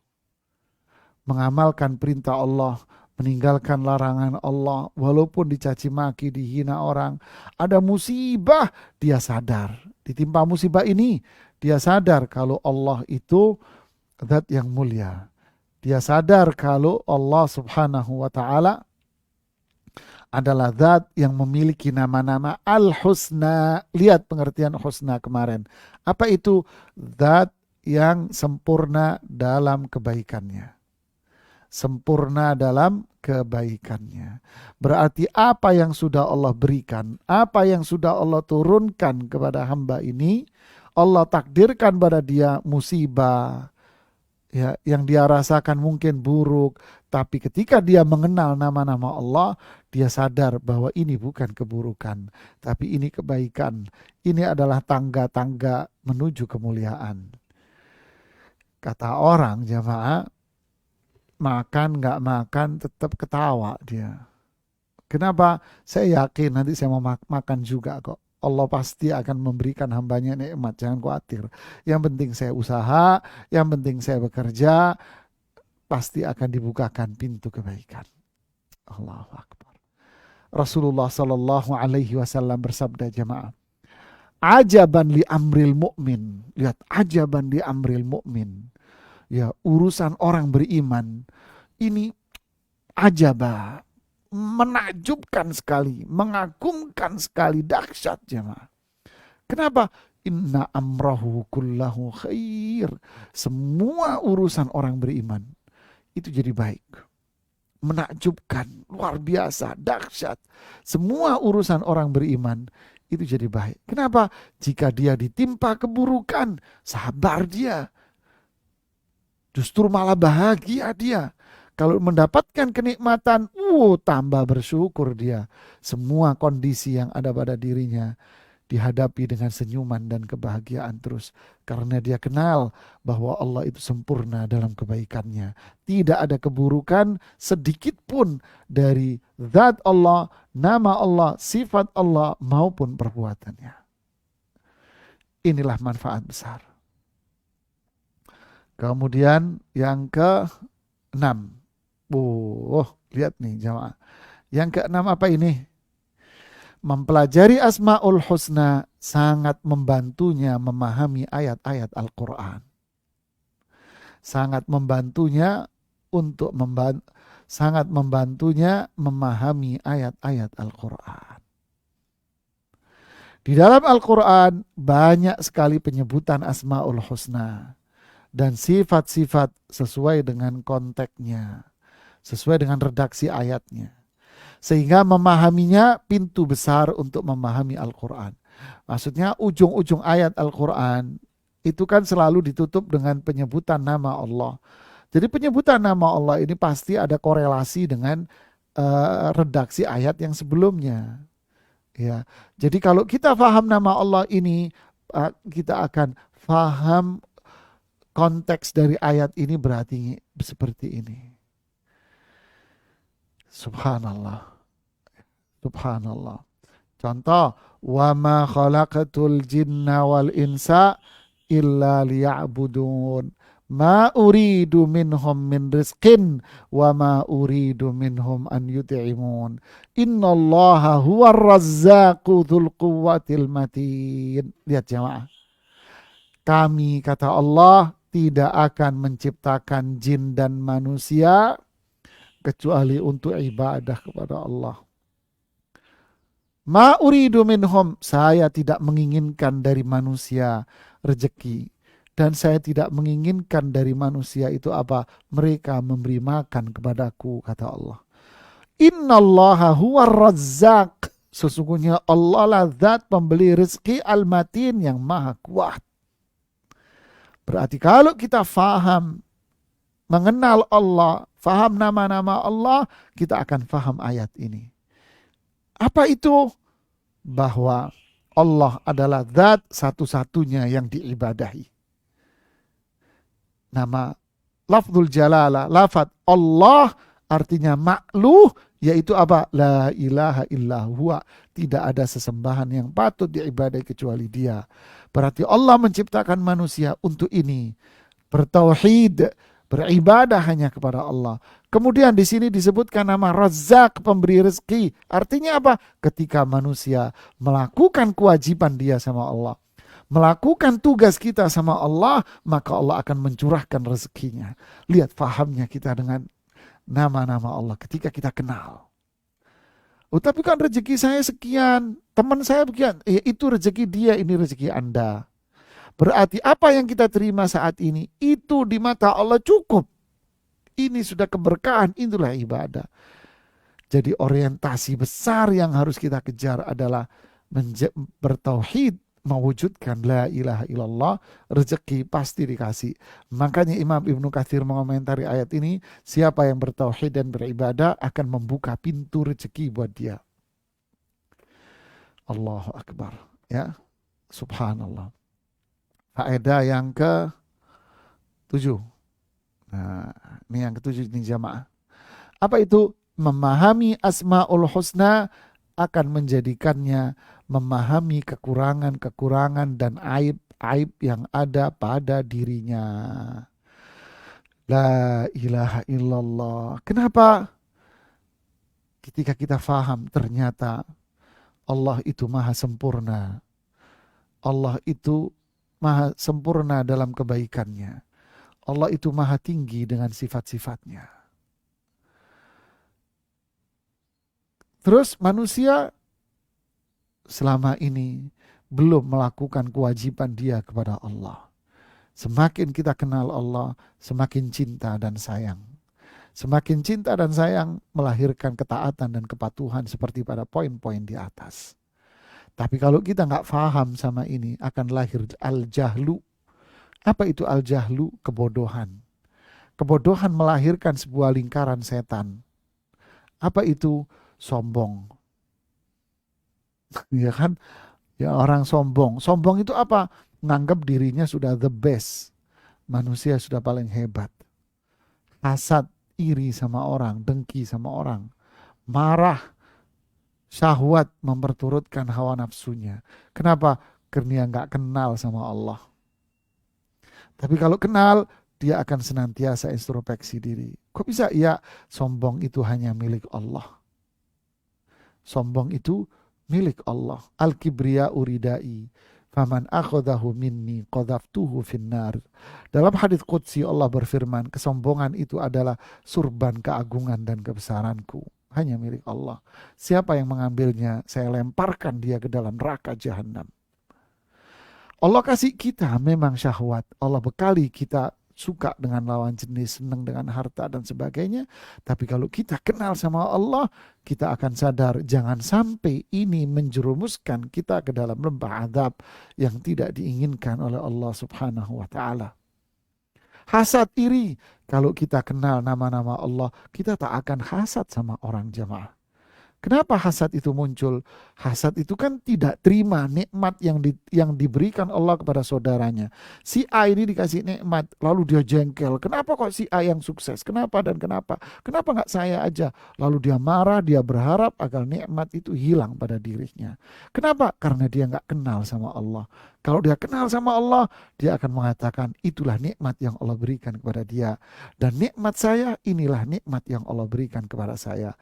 Mengamalkan perintah Allah, meninggalkan larangan Allah, walaupun dicaci maki, dihina orang, ada musibah, dia sadar. Ditimpa musibah ini, dia sadar kalau Allah itu zat yang mulia. Dia sadar kalau Allah subhanahu wa ta'ala adalah zat yang memiliki nama-nama al-husna. Lihat pengertian husna kemarin. Apa itu? Zat yang sempurna dalam kebaikannya. Sempurna dalam kebaikannya. Berarti apa yang sudah Allah berikan, apa yang sudah Allah turunkan kepada hamba ini, Allah takdirkan pada dia musibah, ya, yang dia rasakan mungkin buruk, tapi ketika dia mengenal nama-nama Allah, dia sadar bahwa ini bukan keburukan, tapi ini kebaikan. Ini adalah tangga-tangga menuju kemuliaan. Kata orang jamaah, makan nggak makan tetap ketawa dia. Kenapa? Saya yakin nanti saya mau makan juga kok. Allah pasti akan memberikan hambanya nikmat, jangan khawatir. Yang penting saya usaha, yang penting saya bekerja, pasti akan dibukakan pintu kebaikan. Allahu Akbar. Rasulullah Shallallahu Alaihi Wasallam bersabda jamaah, ajaban li amril mu'min. Lihat, ajaban li amril mu'min. Ya, urusan orang beriman ini ajabah, menakjubkan sekali, mengagumkan sekali, dahsyat jemaah. Kenapa? Inna amrahu kullahu khair. Semua urusan orang beriman itu jadi baik. Menakjubkan, luar biasa, dahsyat. Semua urusan orang beriman itu jadi baik. Kenapa? Jika dia ditimpa keburukan, sabar dia. Justru malah bahagia dia. Kalau mendapatkan kenikmatan, tambah bersyukur dia. Semua kondisi yang ada pada dirinya dihadapi dengan senyuman dan kebahagiaan terus. Karena dia kenal bahwa Allah itu sempurna dalam kebaikannya. Tidak ada keburukan sedikit pun dari zat Allah, nama Allah, sifat Allah maupun perbuatannya. Inilah manfaat besar. Kemudian yang ke-6. Lihat nih jamaah. Yang ke-6 apa ini? Mempelajari Asmaul Husna sangat membantunya memahami ayat-ayat Al-Quran. Sangat membantunya sangat membantunya memahami ayat-ayat Al-Quran. Di dalam Al-Quran banyak sekali penyebutan Asmaul Husna dan sifat-sifat sesuai dengan konteksnya, sesuai dengan redaksi ayatnya. Sehingga memahaminya pintu besar untuk memahami Al-Quran. Maksudnya ujung-ujung ayat Al-Quran itu kan selalu ditutup dengan penyebutan nama Allah. Jadi penyebutan nama Allah ini pasti ada korelasi dengan redaksi ayat yang sebelumnya. Ya, jadi kalau kita paham nama Allah ini, kita akan paham konteks dari ayat ini berarti seperti ini. Subhanallah. Subhanallah. Contoh, wa ma khalaqatul jinna wal insa illa liya'budun. Ma uridu minhum min rizqin wa ma uridu minhum an yut'imun. Innallaha huwar razzaqu dzul quwwatil matin. Lihat jemaah. Kami, kata Allah, tidak akan menciptakan jin dan manusia kecuali untuk ibadah kepada Allah. Ma uridu minhum, saya tidak menginginkan dari manusia rezeki. Dan saya tidak menginginkan dari manusia itu apa? Mereka memberi makan kepadaku, kata Allah. Innallaha huwar razzaq. Sesungguhnya Allah lah zat pembeli rezeki al-matin yang maha kuat. Berarti kalau kita faham, mengenal Allah, faham nama-nama Allah, kita akan faham ayat ini. Apa itu? Bahwa Allah adalah zat satu-satunya yang diibadahi. Nama lafzul jalalah, lafaz Allah artinya makluh, yaitu apa? La ilaha illa huwa. Tidak ada sesembahan yang patut diibadahi kecuali Dia. Berarti Allah menciptakan manusia untuk ini. Bertauhid, beribadah hanya kepada Allah. Kemudian di sini disebutkan nama Razzaq, pemberi rezeki. Artinya apa? Ketika manusia melakukan kewajiban dia sama Allah, melakukan tugas kita sama Allah, maka Allah akan mencurahkan rezekinya. Lihat fahamnya kita dengan nama-nama Allah ketika kita kenal. Oh, tapi kan rezeki saya sekian, teman saya begian. Itu rezeki dia, ini rezeki Anda. Berarti apa yang kita terima saat ini, itu di mata Allah cukup. Ini sudah keberkahan, itulah ibadah. Jadi orientasi besar yang harus kita kejar adalah bertauhid, mewujudkan la ilaha illallah, rezeki pasti dikasih. Makanya Imam Ibnu Katsir mengomentari ayat ini, siapa yang bertauhid dan beribadah akan membuka pintu rezeki buat dia. Allahu Akbar. Ya, subhanallah. Faedah yang ke-7. Nah, ini yang ke-7 ini jamaah. Apa itu? Memahami Asmaul Husna akan menjadikannya memahami kekurangan-kekurangan dan aib-aib yang ada pada dirinya. La ilaha illallah. Kenapa? Ketika kita faham ternyata Allah itu maha sempurna. Allah itu maha sempurna dalam kebaikannya. Allah itu maha tinggi dengan sifat-sifatnya. Terus manusia selama ini belum melakukan kewajiban dia kepada Allah. Semakin kita kenal Allah, semakin cinta dan sayang. Semakin cinta dan sayang melahirkan ketaatan dan kepatuhan seperti pada poin-poin di atas. Tapi kalau kita nggak paham sama ini, akan lahir al-jahlu. Apa itu al-jahlu? Kebodohan. Kebodohan melahirkan sebuah lingkaran setan. Apa itu? Sombong. Ya kan? Ya, orang sombong. Sombong itu apa? Menganggap dirinya sudah the best. Manusia sudah paling hebat. Hasad, iri sama orang, dengki sama orang. Marah, syahwat memperturutkan hawa nafsunya. Kenapa? Karena dia nggak kenal sama Allah. Tapi kalau kenal, dia akan senantiasa introspeksi diri. Kok bisa? Ya, sombong itu hanya milik Allah. Sombong itu milik Allah. Al-kibriya uridai. Faman akhadahu minni qadhaftuhu finnar. Dalam hadits qudsi Allah berfirman, kesombongan itu adalah surban keagungan dan kebesaranku. Hanya milik Allah. Siapa yang mengambilnya, saya lemparkan dia ke dalam neraka jahanam. Allah kasih kita memang syahwat. Allah bekali kita suka dengan lawan jenis, senang dengan harta dan sebagainya. Tapi kalau kita kenal sama Allah, kita akan sadar jangan sampai ini menjerumuskan kita ke dalam lembah azab yang tidak diinginkan oleh Allah Subhanahu wa taala. Hasad, iri, kalau kita kenal nama-nama Allah, kita tak akan hasad sama orang, jamaah. Kenapa hasad itu muncul? Hasad itu kan tidak terima nikmat yang diberikan Allah kepada saudaranya. Si A ini dikasih nikmat, lalu dia jengkel. Kenapa kok si A yang sukses? Kenapa dan kenapa? Kenapa nggak saya aja? Lalu dia marah, dia berharap agar nikmat itu hilang pada dirinya. Kenapa? Karena dia nggak kenal sama Allah. Kalau dia kenal sama Allah, dia akan mengatakan itulah nikmat yang Allah berikan kepada dia. Dan nikmat saya, inilah nikmat yang Allah berikan kepada saya.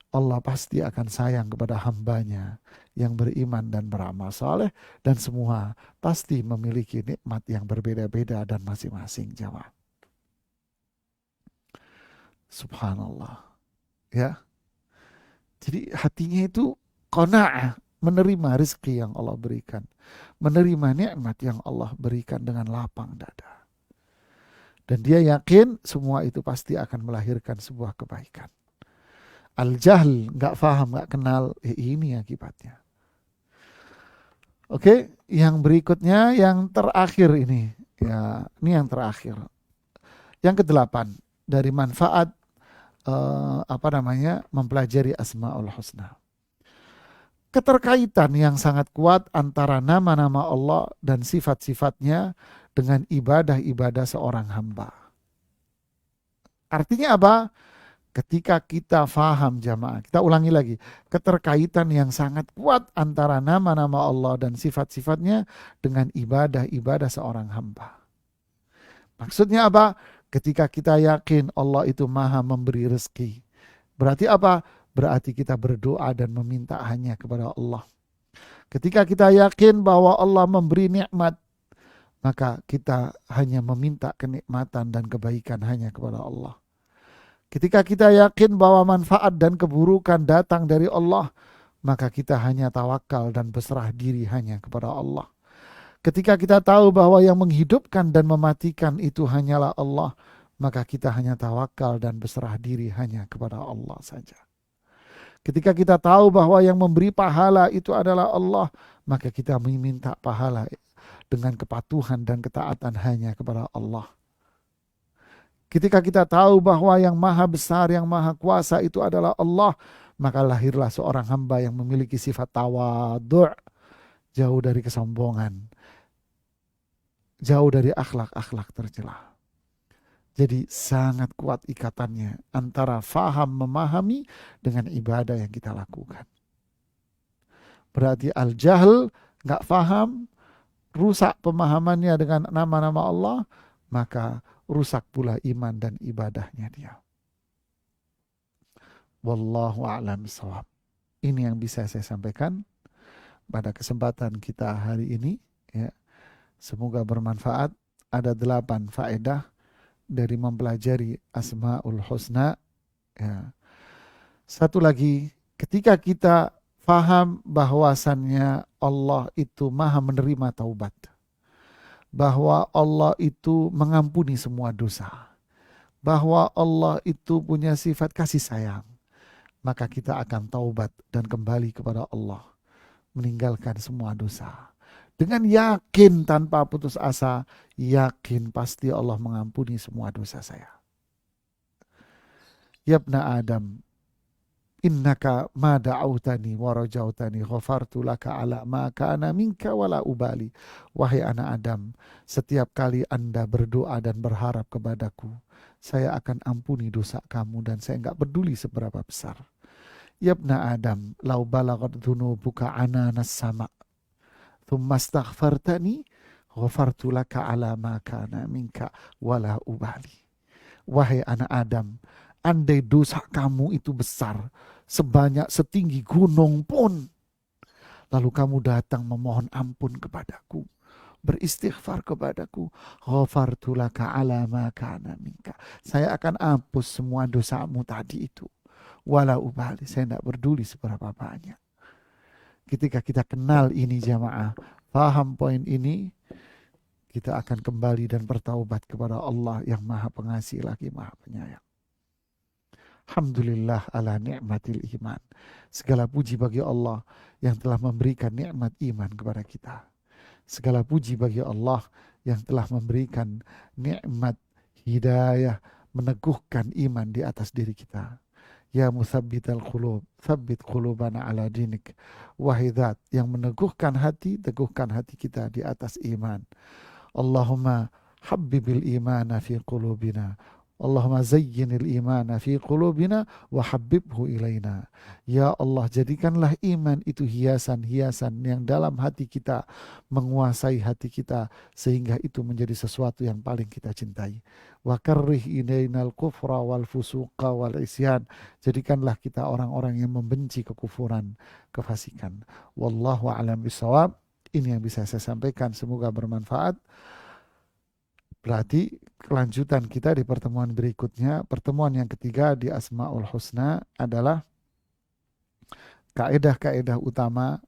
Allah pasti akan sayang kepada hambanya yang beriman dan beramal saleh, dan semua pasti memiliki nikmat yang berbeda-beda dan masing-masing, jamaah. Subhanallah. Ya. Jadi hatinya itu qanaah, menerima rezeki yang Allah berikan, menerima nikmat yang Allah berikan dengan lapang dada. Dan dia yakin semua itu pasti akan melahirkan sebuah kebaikan. Al-jahl, nggak paham, nggak kenal, ini akibatnya. Oke, yang berikutnya, yang terakhir ini. Ya, ini yang terakhir. Yang ke-8, dari manfaat mempelajari Asmaul Husna. Keterkaitan yang sangat kuat antara nama-nama Allah dan sifat-sifatnya dengan ibadah-ibadah seorang hamba. Artinya apa? Ketika kita faham, jamaah, kita ulangi lagi, keterkaitan yang sangat kuat antara nama-nama Allah dan sifat-sifatnya dengan ibadah-ibadah seorang hamba. Maksudnya apa? Ketika kita yakin Allah itu maha memberi rezeki. Berarti apa? Berarti kita berdoa dan meminta hanya kepada Allah. Ketika kita yakin bahwa Allah memberi nikmat, maka kita hanya meminta kenikmatan dan kebaikan hanya kepada Allah. Ketika kita yakin bahwa manfaat dan keburukan datang dari Allah, maka kita hanya tawakal dan berserah diri hanya kepada Allah. Ketika kita tahu bahwa yang menghidupkan dan mematikan itu hanyalah Allah, maka kita hanya tawakal dan berserah diri hanya kepada Allah saja. Ketika kita tahu bahwa yang memberi pahala itu adalah Allah, maka kita meminta pahala dengan kepatuhan dan ketaatan hanya kepada Allah. Ketika kita tahu bahwa yang maha besar, yang maha kuasa itu adalah Allah, maka lahirlah seorang hamba yang memiliki sifat tawadhu', jauh dari kesombongan, jauh dari akhlak-akhlak tercela. Jadi sangat kuat ikatannya antara faham memahami dengan ibadah yang kita lakukan. Berarti al-jahl, gak faham, rusak pemahamannya dengan nama-nama Allah, maka rusak pula iman dan ibadahnya dia. Wallahu a'lam bishawab. Ini yang bisa saya sampaikan pada kesempatan kita hari ini. Ya. Semoga bermanfaat. Ada 8 faedah dari mempelajari Asmaul Husna. Ya. Satu lagi, ketika kita faham bahwasannya Allah itu maha menerima taubat, bahwa Allah itu mengampuni semua dosa, bahwa Allah itu punya sifat kasih sayang, maka kita akan taubat dan kembali kepada Allah, meninggalkan semua dosa. Dengan yakin tanpa putus asa, yakin pasti Allah mengampuni semua dosa saya. Yabna Adam, innaka ma da'autani wa rajautani ghafartu laka ala ma kana minka wala ubali. Wahai anak Adam, setiap kali Anda berdoa dan berharap kepadaku, saya akan ampuni dosa kamu dan saya enggak peduli seberapa besar. Yabna Adam, lau balagat dhunubuka ananas sama, thumma astaghfartani ghafartu laka ala ma kana minka wala ubali. Wahai anak Adam, andai dosa kamu itu besar, sebanyak setinggi gunung pun, lalu kamu datang memohon ampun kepadaku, beristighfar kepadaku, ghafartu laka ala ma kana minka, saya akan hapus semua dosamu tadi itu. Wala ubali, saya tidak peduli seberapa banyak. Ketika kita kenal ini jamaah, paham poin ini, kita akan kembali dan bertaubat kepada Allah yang maha pengasih lagi maha penyayang. Alhamdulillah ala ni'matil iman. Segala puji bagi Allah yang telah memberikan nikmat iman kepada kita. Segala puji bagi Allah yang telah memberikan nikmat hidayah, meneguhkan iman di atas diri kita. Ya musabbital qulub, tsabbit qulubana ala dinik. Wahai zat yang meneguhkan hati, teguhkan hati kita di atas iman. Allahumma habbibil imana fi qulubina. Allahumma zayyinil imana fi qulubina wa habbibhu ilaina. Ya Allah, jadikanlah iman itu hiasan-hiasan yang dalam hati kita, menguasai hati kita, sehingga itu menjadi sesuatu yang paling kita cintai. Wa karrih ilainal kufra wal fusuqa wal isyan. Jadikanlah kita orang-orang yang membenci kekufuran, kefasikan. Wallahu a'lam bishawab. Ini yang bisa saya sampaikan, semoga bermanfaat. Berarti kelanjutan kita di pertemuan berikutnya, pertemuan yang ketiga di Asmaul Husna adalah kaedah-kaedah utama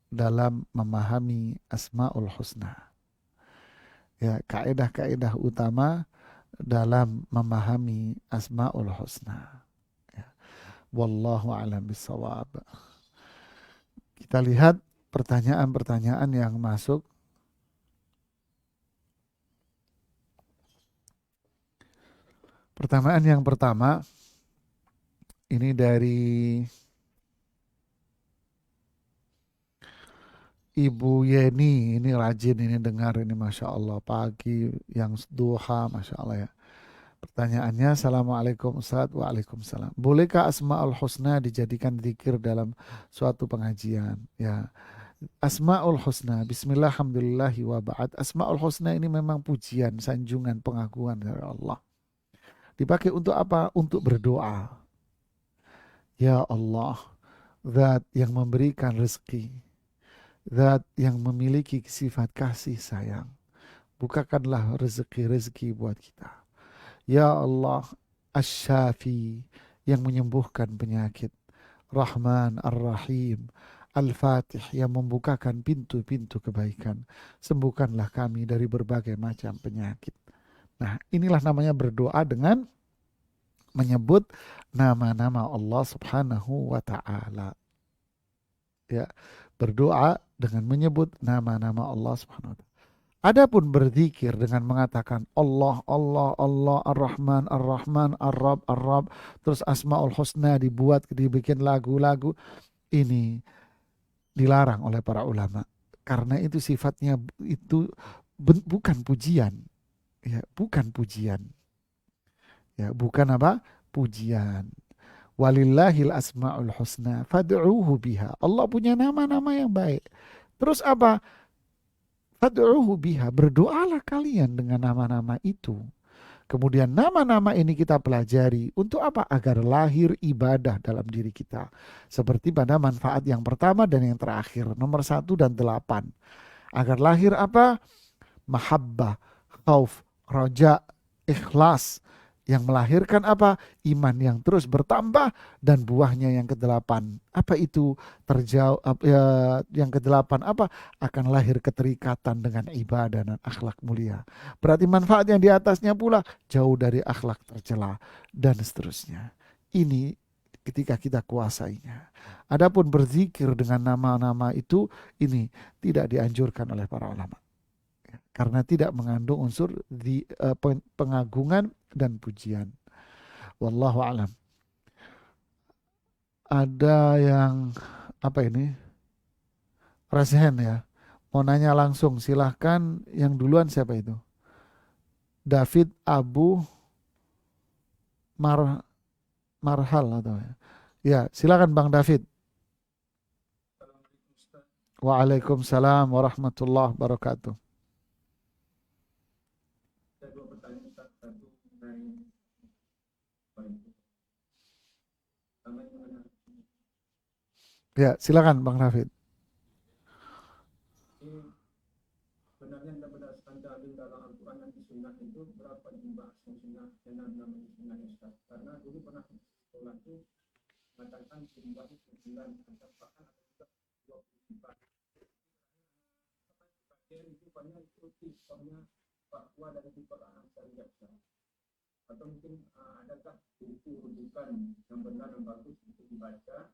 dalam memahami Asmaul Husna. Ya, kaedah-kaedah utama dalam memahami Asmaul Husna. Ya. Wallahu a'lam bishawab. Kita lihat pertanyaan-pertanyaan yang masuk. Pertanyaan yang pertama, ini dari Ibu Yeni, ini rajin ini dengar ini Masya Allah, pagi yang duha Masya Allah ya. Pertanyaannya, Assalamualaikum Ustaz. Waalaikumsalam. Bolehkah Asma'ul Husna dijadikan zikir dalam suatu pengajian? Ya, Asma'ul Husna, Bismillah, Alhamdulillahi wa ba'd. Asma'ul Husna ini memang pujian, sanjungan, pengakuan dari Allah. Dipakai untuk apa? Untuk berdoa. Ya Allah, Zat yang memberikan rezeki, Zat yang memiliki sifat kasih sayang, bukakanlah rezeki-rezeki buat kita. Ya Allah, Asy-Syafi, yang menyembuhkan penyakit. Rahman Ar-Rahim, Al-Fatih, yang membukakan pintu-pintu kebaikan. Sembuhkanlah kami dari berbagai macam penyakit. Nah, inilah namanya berdoa dengan menyebut nama-nama Allah Subhanahu wa taala. Ya, berdoa dengan menyebut nama-nama Allah Subhanahu wa taala. Adapun berzikir dengan mengatakan Allah, Allah, Allah, Ar-Rahman, Ar-Rahman, Ar-Rab, Ar-Rab, terus Asmaul Husna dibikin lagu-lagu, ini dilarang oleh para ulama. Karena itu sifatnya itu bukan pujian. Ya, bukan pujian. Ya, bukan apa? Pujian. Walillahil asmaul husna fad'uhu biha. Allah punya nama-nama yang baik. Terus apa? Fad'uhu biha, berdoalah kalian dengan nama-nama itu. Kemudian nama-nama ini kita pelajari untuk apa? Agar lahir ibadah dalam diri kita. Seperti pada manfaat yang pertama dan yang terakhir, nomor 1 dan 8. Agar lahir apa? Mahabbah, khauf, roja, ikhlas. Yang melahirkan apa? Iman yang terus bertambah, dan buahnya yang ke-8. Apa itu? Yang ke-8 apa? Akan lahir keterikatan dengan ibadah dan akhlak mulia. Berarti manfaat yang di atasnya pula jauh dari akhlak tercela dan seterusnya. Ini ketika kita kuasainya. Adapun berzikir dengan nama-nama itu, ini tidak dianjurkan oleh para ulama. Karena tidak mengandung unsur pengagungan dan pujian. Wallahu alam. Ada yang apa ini? Raise hand ya. Mau nanya langsung, silahkan. Yang duluan siapa itu? David Abu Marhal atau ya? Ya, silakan Bang David. Waalaikumsalam warahmatullahi wabarakatuh. Ya, silakan Bang David. Sebenarnya berdasarkan dalil dalam Al-Quran dan Sunnah itu berapa jumlah sunnah dengan nama sunnah Ustaz? Karena dulu pernah sekolah itu mengatakan jumlah 9 bahkan ada juga 24. Bagian itu banyak itu kisahnya bahwa dari Quran syariat atau mungkin adakah buku rujukan yang benar dan bagus untuk dibaca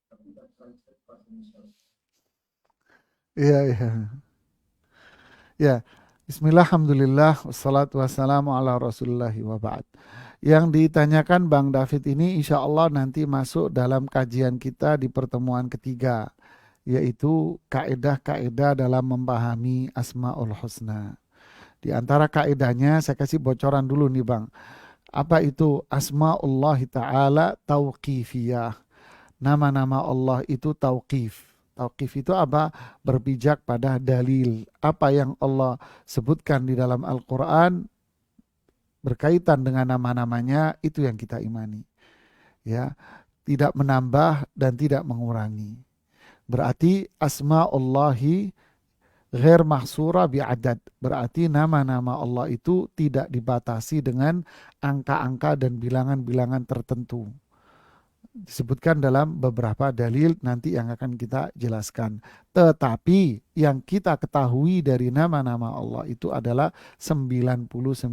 tapi tidak translate bahasa Indonesia? Iya, iya. Ya, bismillah, alhamdulillah, wassalatu wassalamu ala rasulillahi wa ba'd. Yang ditanyakan Bang David ini insya Allah nanti masuk dalam kajian kita di pertemuan ketiga, yaitu kaedah-kaedah dalam memahami Asmaul Husna. Di antara kaedahnya saya kasih bocoran dulu nih Bang. Apa itu Asma'ullah Ta'ala tauqifiyah? Nama-nama Allah itu tauqif. Tauqif itu apa? Berpijak pada dalil. Apa yang Allah sebutkan di dalam Al-Quran berkaitan dengan nama-namanya, itu yang kita imani. Ya, tidak menambah dan tidak mengurangi. Berarti asma'ullahi ghair mahsura bi'adad. Berarti nama-nama Allah itu tidak dibatasi dengan angka-angka dan bilangan-bilangan tertentu. Disebutkan dalam beberapa dalil nanti yang akan kita jelaskan. Tetapi yang kita ketahui dari nama-nama Allah itu adalah 99.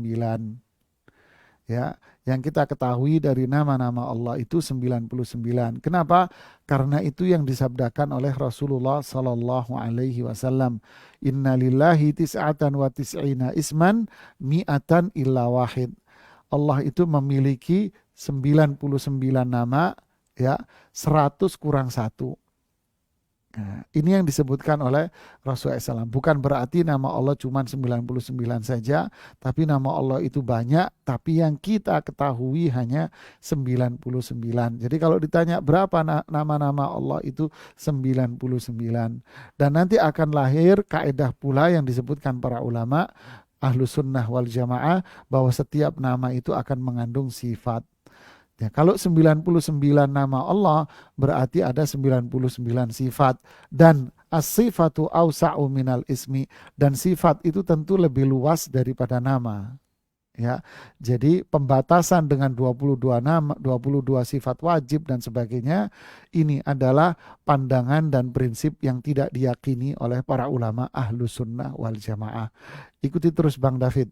Ya, yang kita ketahui dari nama-nama Allah itu 99. Kenapa? Karena itu yang disabdakan oleh Rasulullah sallallahu alaihi wasallam. Inna lillahi tis'atan wa tis'ina isman mi'atan illa wahid. Allah itu memiliki 99 nama, ya, 100 kurang 1. Nah, ini yang disebutkan oleh Rasulullah SAW. Bukan berarti nama Allah cuma 99 saja, tapi nama Allah itu banyak, tapi yang kita ketahui hanya 99. Jadi kalau ditanya berapa nama-nama Allah itu 99. Dan nanti akan lahir kaedah pula yang disebutkan para ulama Ahlus Sunnah wal Jamaah, bahwa setiap nama itu akan mengandung sifat. Ya, kalau 99 nama Allah berarti ada 99 sifat, dan as-sifatu awsa'u minal ismi, dan sifat itu tentu lebih luas daripada nama. Ya, jadi pembatasan dengan 22 nama, 22 sifat wajib dan sebagainya ini adalah pandangan dan prinsip yang tidak diyakini oleh para ulama ahlus sunnah wal jamaah. Ikuti terus Bang David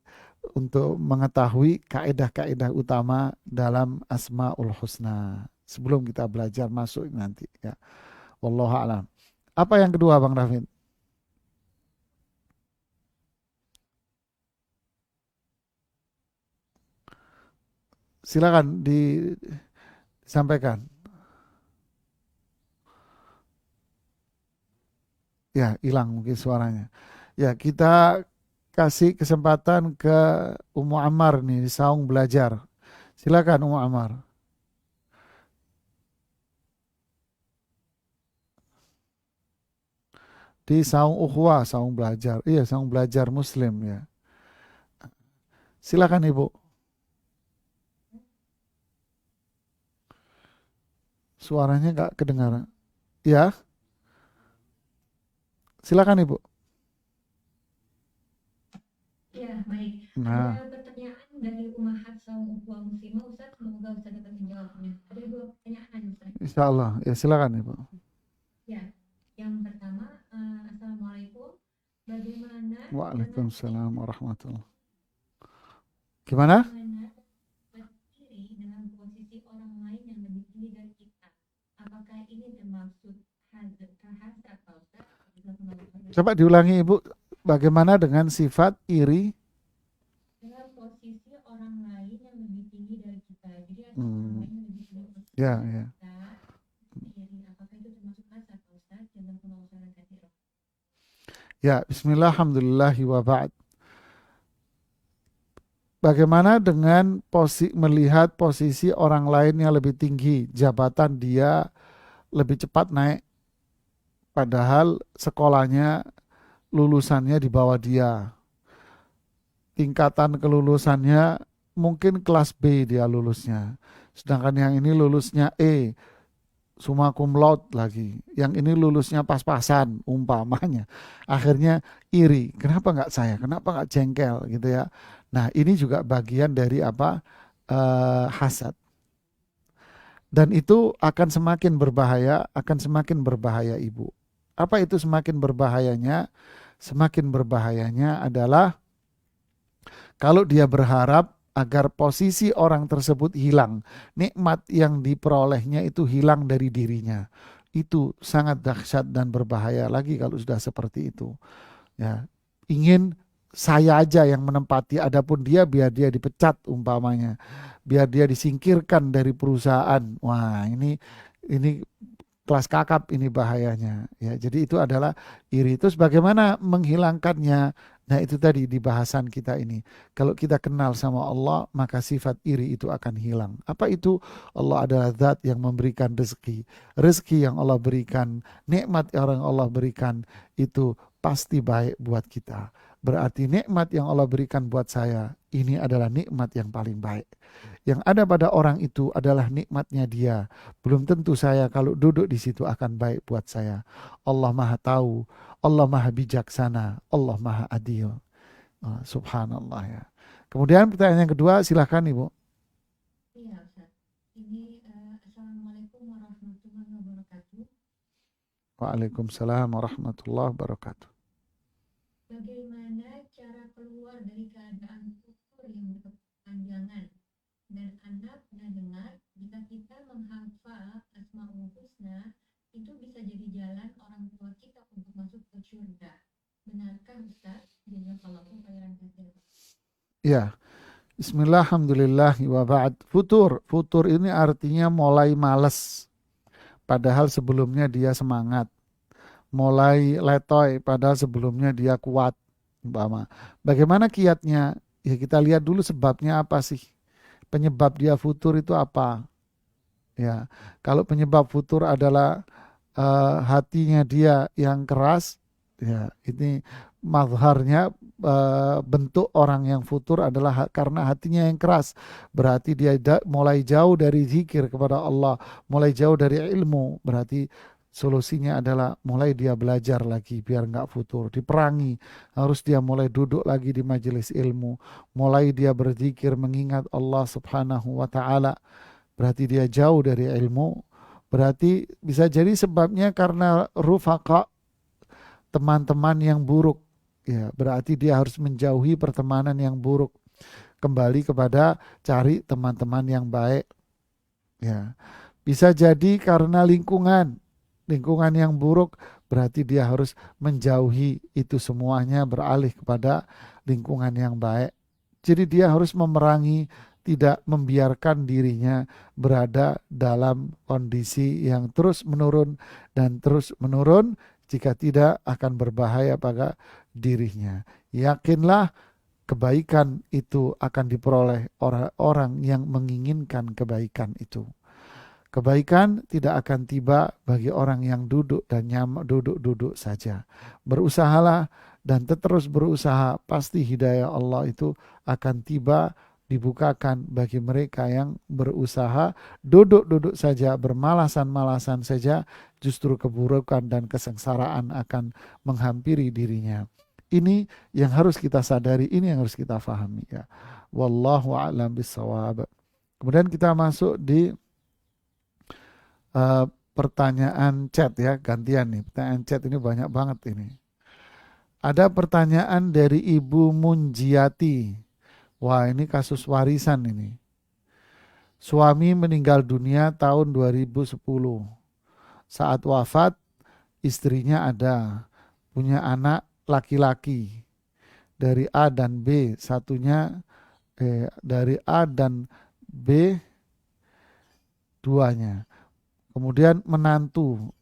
untuk mengetahui kaedah-kaedah utama dalam Asmaul Husna sebelum kita belajar masuk nanti ya. Wallahu a'lam. Apa yang kedua Bang David? Silakan disampaikan. Ya, hilang mungkin suaranya. Ya, kita kasih kesempatan ke Ummu Ammar nih di Saung Belajar. Silakan Ummu Ammar. Di Saung Ukhwah, Saung Belajar. Iya, Saung Belajar Muslim ya. Silakan Ibu. Suaranya nggak kedengaran. Ya, silakan Ibu. Ya, baik. Nah, Ada pertanyaan dari Umahat Saung Ukhuwah Muslimah, Ustaz. Semoga Ustaz dapat menjawabnya. Ada dua pertanyaan, Ustaz. insya Allah. Ya, silakan Ibu. Ya, yang pertama, Assalamualaikum. Bagaimana dengan Waalaikumsalam warahmatullahi. Gimana? berdiri dengan posisi orang lain yang lebih tinggi dari kita? Apakah ini termasuk hasad atau Ustaz? Coba diulangi Ibu. Bagaimana dengan sifat iri? Dengan posisi orang lain yang lebih tinggi dari kita. Jadi ada Hmm. orang lain yang lebih tinggi dari kita. Ya, ya. Apakah itu termasuk hasad atau Ustaz? Jazakumullahu khairan katsiran. Ya, bismillah, alhamdulillahi wa ba'd. Bagaimana dengan melihat posisi orang lain yang lebih tinggi, jabatan dia lebih cepat naik, padahal sekolahnya, lulusannya di bawah dia. Tingkatan kelulusannya mungkin kelas B dia lulusnya. Sedangkan yang ini lulusnya E, summa cum laude lagi. Yang ini lulusnya pas-pasan umpamanya. Akhirnya iri. Kenapa nggak saya? Kenapa nggak jengkel gitu ya? Nah ini juga bagian dari apa? Hasad. Dan itu akan semakin berbahaya Ibu. Apa itu semakin berbahayanya? Semakin berbahayanya adalah kalau dia berharap agar posisi orang tersebut hilang, nikmat yang diperolehnya itu hilang dari dirinya. Itu sangat dahsyat dan berbahaya lagi kalau sudah seperti itu. Ya, ingin saya aja yang menempati, adapun dia biar dia dipecat umpamanya, biar dia disingkirkan dari perusahaan. Wah, ini kelas kakap ini bahayanya. Ya, jadi itu adalah iri. Terus bagaimana menghilangkannya? Nah itu tadi di bahasan kita ini. Kalau kita kenal sama Allah, maka sifat iri itu akan hilang. Apa itu? Allah adalah zat yang memberikan rezeki. Rezeki yang Allah berikan, nikmat yang Allah berikan, itu pasti baik buat kita. Berarti nikmat yang Allah berikan buat saya, ini adalah nikmat yang paling baik. Yang ada pada orang itu adalah nikmatnya dia. Belum tentu saya kalau duduk di situ akan baik buat saya. Allah Maha tahu, Allah Maha bijaksana, Allah Maha adil. Subhanallah ya. Kemudian pertanyaan yang kedua, silahkan Ibu. Iya, Ustaz. Ini Assalamualaikum warahmatullahi wabarakatuh. Waalaikumsalam warahmatullahi wabarakatuh. Bagaimana cara keluar dari keadaan kufur yang berkepanjangan? Dan anak dengar jika kita menghafal Asmaul Husna itu bisa jadi jalan orang tua kita untuk masuk ke surga. Benarkah Ustaz? Jazakallahu khairan katsiran. Ya, bismillah, alhamdulillah, wa ba'd. Futur ini artinya mulai males. Padahal sebelumnya dia semangat. Mulai letoy, padahal sebelumnya dia kuat. Bagaimana kiatnya? Ya kita lihat dulu sebabnya apa sih? Penyebab dia futur itu apa? Ya, kalau penyebab futur adalah hatinya dia yang keras, ya ini mazharnya, bentuk orang yang futur adalah karena hatinya yang keras. Berarti dia mulai jauh dari zikir kepada Allah, mulai jauh dari ilmu. Berarti Solusinya adalah mulai dia belajar lagi biar nggak futur. Diperangi, harus dia mulai duduk lagi di majelis ilmu. Mulai dia berzikir mengingat Allah subhanahu wa ta'ala. Berarti dia jauh dari ilmu. Berarti bisa jadi sebabnya karena rufaqa, teman-teman yang buruk. Ya, berarti dia harus menjauhi pertemanan yang buruk. Kembali kepada cari teman-teman yang baik. Ya, bisa jadi karena lingkungan yang buruk, berarti dia harus menjauhi itu semuanya, beralih kepada lingkungan yang baik. Jadi dia harus memerangi, tidak membiarkan dirinya berada dalam kondisi yang terus menurun dan terus menurun, jika tidak akan berbahaya pada dirinya. Yakinlah kebaikan itu akan diperoleh orang-orang yang menginginkan kebaikan itu. Kebaikan tidak akan tiba bagi orang yang duduk dan duduk-duduk saja. Berusahalah dan terus berusaha, pasti hidayah Allah itu akan tiba, dibukakan bagi mereka yang berusaha. Duduk-duduk saja, bermalasan-malasan saja, justru keburukan dan kesengsaraan akan menghampiri dirinya. Ini yang harus kita sadari, ini yang harus kita fahami ya. Wallahu a'lam bissawab. Kemudian kita masuk di pertanyaan chat ya, gantian nih. Pertanyaan chat ini banyak banget ini. Ada pertanyaan dari Ibu Munjiati. Wah, ini kasus warisan ini. Suami meninggal dunia tahun 2010. Saat wafat, istrinya ada, punya anak laki-laki dari A dan B, satunya dari A dan B duanya. Kemudian menantu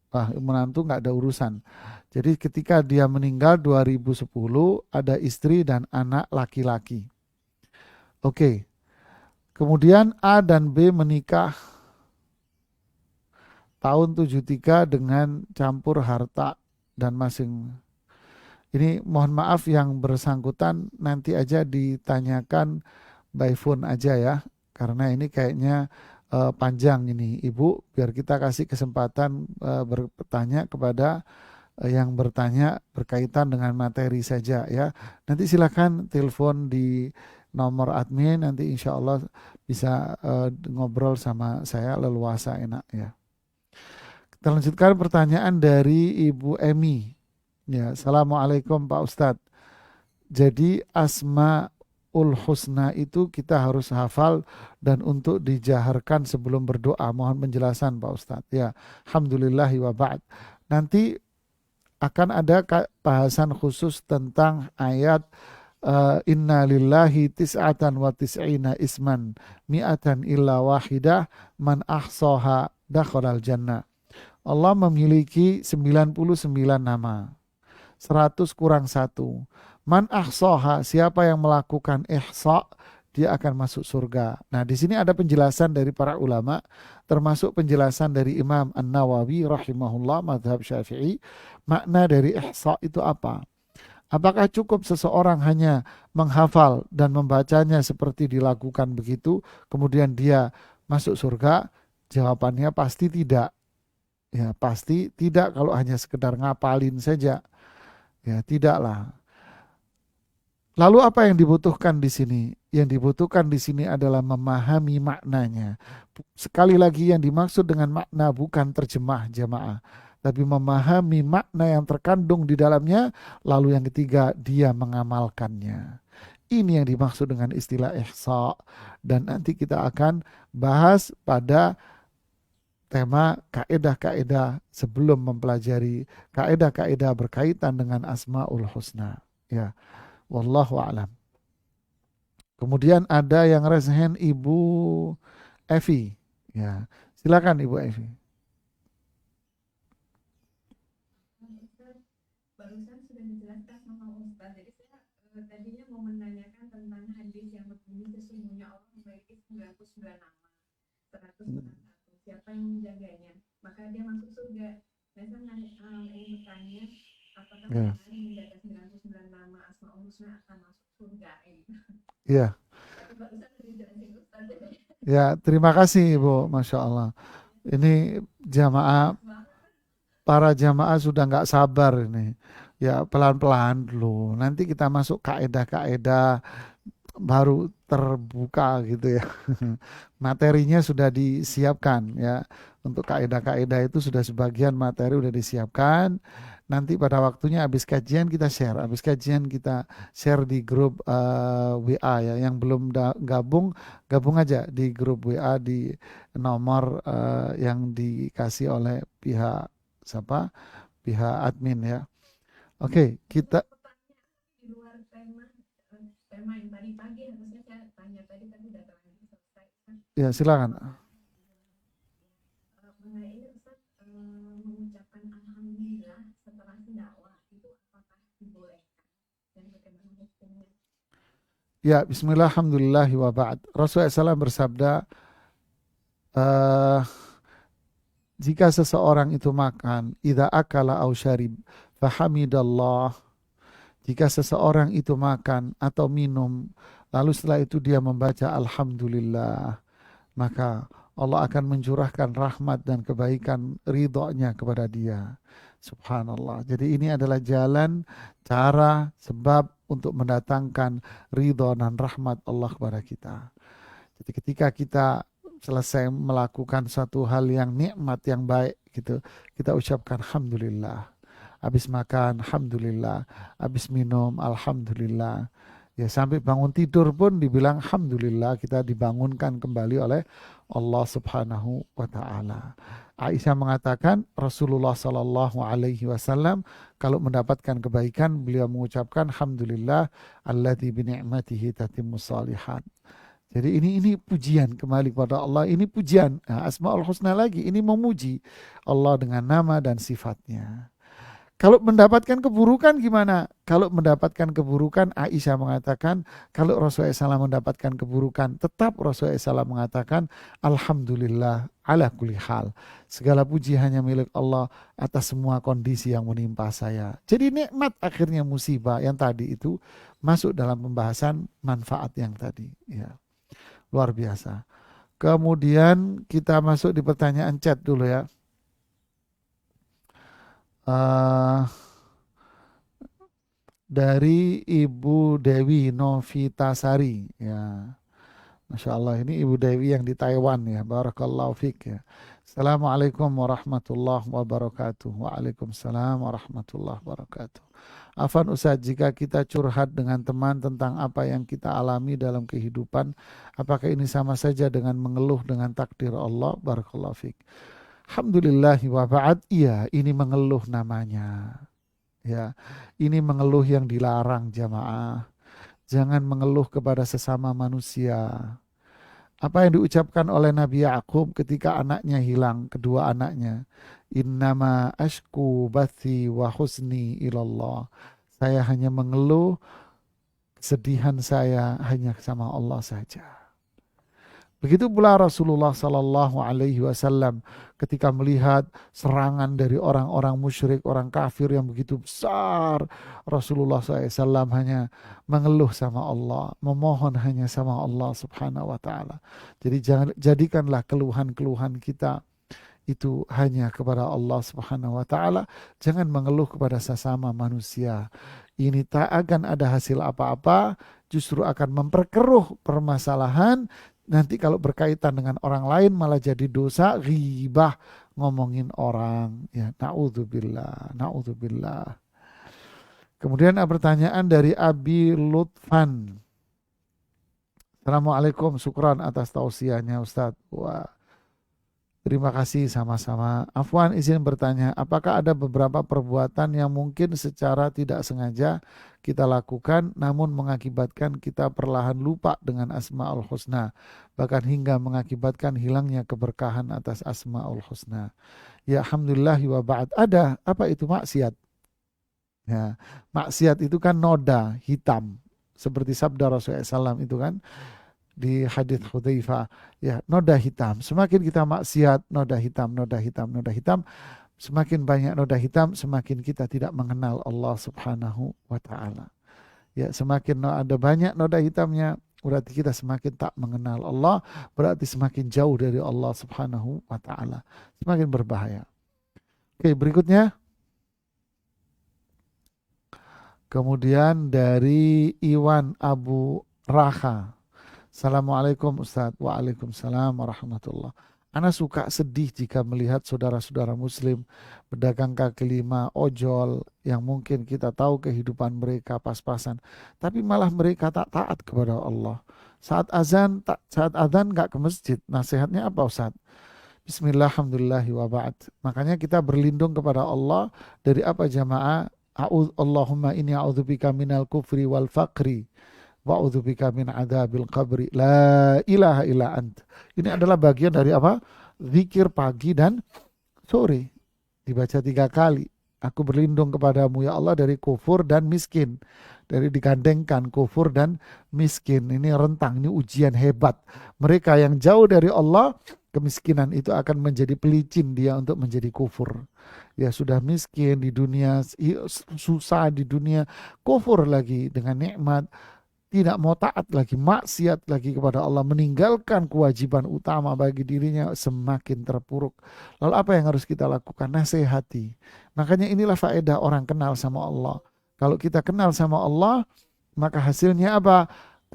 nggak ada urusan. Jadi ketika dia meninggal 2010, ada istri dan anak laki-laki. Oke. Kemudian A dan B menikah tahun 73 dengan campur harta dan masing. Ini mohon maaf yang bersangkutan nanti aja ditanyakan by phone aja ya. Karena ini kayaknya panjang ini Ibu, biar kita kasih kesempatan bertanya kepada yang bertanya berkaitan dengan materi saja ya. Nanti silakan telepon di nomor admin, nanti insya Allah bisa ngobrol sama saya leluasa enak ya. Kita lanjutkan pertanyaan dari Ibu Emi. Ya, Assalamualaikum Pak Ustadz. Jadi Asmaul Husna itu kita harus hafal dan untuk dijaharkan sebelum berdoa. Mohon penjelasan Pak Ustadz. Ya, alhamdulillahi wa ba'd. Nanti akan ada bahasan khusus tentang ayat inna lillahi tis'atan wa tis'ina isman mi'atan illa wahidah man ahsoha dakhalal jannah. Allah memiliki 99 nama. 100 kurang 1. Man ahsoha, siapa yang melakukan ihsa, dia akan masuk surga. Nah, di sini ada penjelasan dari para ulama, termasuk penjelasan dari Imam An-Nawawi rahimahullah mazhab Syafi'i. Makna dari ihsa itu apa? Apakah cukup seseorang hanya menghafal dan membacanya seperti dilakukan begitu, kemudian dia masuk surga? Jawabannya pasti tidak. Ya, pasti tidak kalau hanya sekedar ngapalin saja. Ya, tidaklah. Lalu apa yang dibutuhkan di sini? Yang dibutuhkan di sini adalah memahami maknanya. Sekali lagi yang dimaksud dengan makna bukan terjemah jamaah, tapi memahami makna yang terkandung di dalamnya, lalu yang ketiga dia mengamalkannya. Ini yang dimaksud dengan istilah ihsa, dan nanti kita akan bahas pada tema kaidah-kaidah sebelum mempelajari kaidah-kaidah berkaitan dengan Asmaul Husna. Ya, wallahu a'lam. Kemudian ada yang raise hand Ibu Evi. Ya, silakan Ibu Evi. Barusan sudah dijelaskan sama Ustaz. Jadi saya tadinya mau menanyakan tentang hadis yang berbunyi sesungguhnya Allah memiliki 99 nama, 101. Siapa yang menjaganya, maka dia masuk surga. Saya ingin bertanya, apakah orang yang menjaga 99 nama Asmaul Husna akan masuk surga? Iya. Ya, terima kasih Ibu, Masya Allah. Ini jamaah para jamaah sudah nggak sabar ini. Ya pelan-pelan dulu. Nanti kita masuk kaedah-kaedah baru terbuka gitu ya. Materinya sudah disiapkan ya. Untuk kaedah-kaedah itu sudah sebagian materi sudah disiapkan. Nanti pada waktunya habis kajian kita share. Habis kajian kita share di grup WA ya. Yang belum gabung, gabung aja di grup WA di nomor yang dikasih oleh pihak siapa? Pihak admin ya. Oke, kita Di luar tema yang tadi pagi harusnya saya tanya tadi tapi udah terlanjur selesai kan. ya silakan. Mengenai ini Ustaz, mengucapkan alhamdulillah setelah dakwah itu apakah dibolehkan dan bagaimana hukumnya? Ya, bismillah, alhamdulillah wa ba'd. Rasulullah SAW bersabda, eh, jika seseorang itu makan, idza akala aw syarib, fahamidallah. Jika seseorang itu makan atau minum, lalu setelah itu dia membaca alhamdulillah, maka Allah akan mencurahkan rahmat dan kebaikan ridhonya kepada dia. Subhanallah. Jadi ini adalah jalan, cara, sebab untuk mendatangkan ridho dan rahmat Allah kepada kita. Jadi ketika kita selesai melakukan suatu hal yang nikmat, yang baik gitu, kita ucapkan alhamdulillah. Habis makan, alhamdulillah. Habis minum, alhamdulillah. Ya sampai bangun tidur pun dibilang alhamdulillah, kita dibangunkan kembali oleh Allah Subhanahu wa taala. Aisyah mengatakan Rasulullah sallallahu alaihi wasallam kalau mendapatkan kebaikan beliau mengucapkan alhamdulillah alladzi bi ni'matihi tatimmus shalihat. Jadi ini pujian kembali kepada Allah, ini pujian. Nah, Asmaul Husna lagi, ini memuji Allah dengan nama dan sifatnya. Kalau mendapatkan keburukan gimana? Kalau mendapatkan keburukan, Aisyah mengatakan, kalau Rasulullah SAW mendapatkan keburukan, tetap Rasulullah SAW mengatakan, alhamdulillah ala kulli hal. Segala puji hanya milik Allah atas semua kondisi yang menimpa saya. Jadi nikmat akhirnya musibah yang tadi itu masuk dalam pembahasan manfaat yang tadi. Ya, luar biasa. Kemudian kita masuk di pertanyaan chat dulu ya. Dari Ibu Dewi Novitasari ya, Masya Allah, ini Ibu Dewi yang di Taiwan ya, Barakallahu Fik ya. Assalamualaikum warahmatullahi wabarakatuh. Waalaikumsalam warahmatullahi wabarakatuh. Afan Ustaz, jika kita curhat dengan teman tentang apa yang kita alami dalam kehidupan, apakah ini sama saja dengan mengeluh dengan takdir Allah? Barakallahu Fik. Alhamdulillahi wa ba'd, iya ini mengeluh namanya. Ya, ini mengeluh yang dilarang jamaah. Jangan mengeluh kepada sesama manusia. Apa yang diucapkan oleh Nabi Yakub ketika anaknya hilang, kedua anaknya. Innama ashku bathi wa husni ilallah. Saya hanya mengeluh, kesedihan saya hanya sama Allah saja. Begitu pula Rasulullah Sallallahu Alaihi Wasallam ketika melihat serangan dari orang-orang musyrik, orang kafir yang begitu besar, Rasulullah SAW hanya mengeluh sama Allah, memohon hanya sama Allah Subhanahu Wa Taala. Jadi jadikanlah keluhan-keluhan kita itu hanya kepada Allah Subhanahu Wa Taala. Jangan mengeluh kepada sesama manusia. Ini tak akan ada hasil apa-apa, justru akan memperkeruh permasalahan. Nanti kalau berkaitan dengan orang lain malah jadi dosa, ghibah, ngomongin orang. Ya, na'udzubillah, na'udzubillah. Kemudian ada pertanyaan dari Abi Lutfan. Assalamualaikum, syukran atas tausiahnya Ustadz. Wah, terima kasih sama-sama. Afwan izin bertanya, apakah ada beberapa perbuatan yang mungkin secara tidak sengaja kita lakukan namun mengakibatkan kita perlahan lupa dengan Asmaul Husna, bahkan hingga mengakibatkan hilangnya keberkahan atas Asmaul Husna? Ya alhamdulillah wa ba'd. Ada, apa itu maksiat? Ya, maksiat itu kan noda hitam, seperti sabda Rasulullah SAW itu kan di hadits Hudzaifah, ya, noda hitam. Semakin kita maksiat, noda hitam, noda hitam, noda hitam. Semakin banyak noda hitam, semakin kita tidak mengenal Allah Subhanahu wa Ta'ala. Ya, semakin ada banyak noda hitamnya, berarti kita semakin tak mengenal Allah, berarti semakin jauh dari Allah Subhanahu wa Ta'ala. Semakin berbahaya. Oke, berikutnya. Kemudian dari Iwan Abu Raha. Assalamualaikum Ustadz. Waalaikumsalam warahmatullah. Ana suka sedih jika melihat saudara-saudara muslim berdagang kaki lima, ojol, yang mungkin kita tahu kehidupan mereka pas-pasan, tapi malah mereka tak taat kepada Allah. Saat azan nggak ke masjid. Nasihatnya apa Ustadz? Bismillah, alhamdulillahi wa ba'd. Makanya kita berlindung kepada Allah dari apa jamaah? Allahumma inni a'udzubika minal kufri wal faqri wa a'udzubika min adzabil qabri la ilaha illa ant. Ini adalah bagian dari apa? Zikir pagi dan sore. Dibaca 3 kali. Aku berlindung kepadamu ya Allah dari kufur dan miskin. Dari digandengkan kufur dan miskin. Ini rentang, ini ujian hebat. Mereka yang jauh dari Allah, kemiskinan itu akan menjadi pelicin dia untuk menjadi kufur. Ya sudah miskin di dunia, susah di dunia, kufur lagi dengan nikmat, tidak mau taat lagi, maksiat lagi kepada Allah, meninggalkan kewajiban utama bagi dirinya, semakin terpuruk. Lalu apa yang harus kita lakukan? Nasihati. Makanya inilah faedah orang kenal sama Allah. Kalau kita kenal sama Allah, maka hasilnya apa?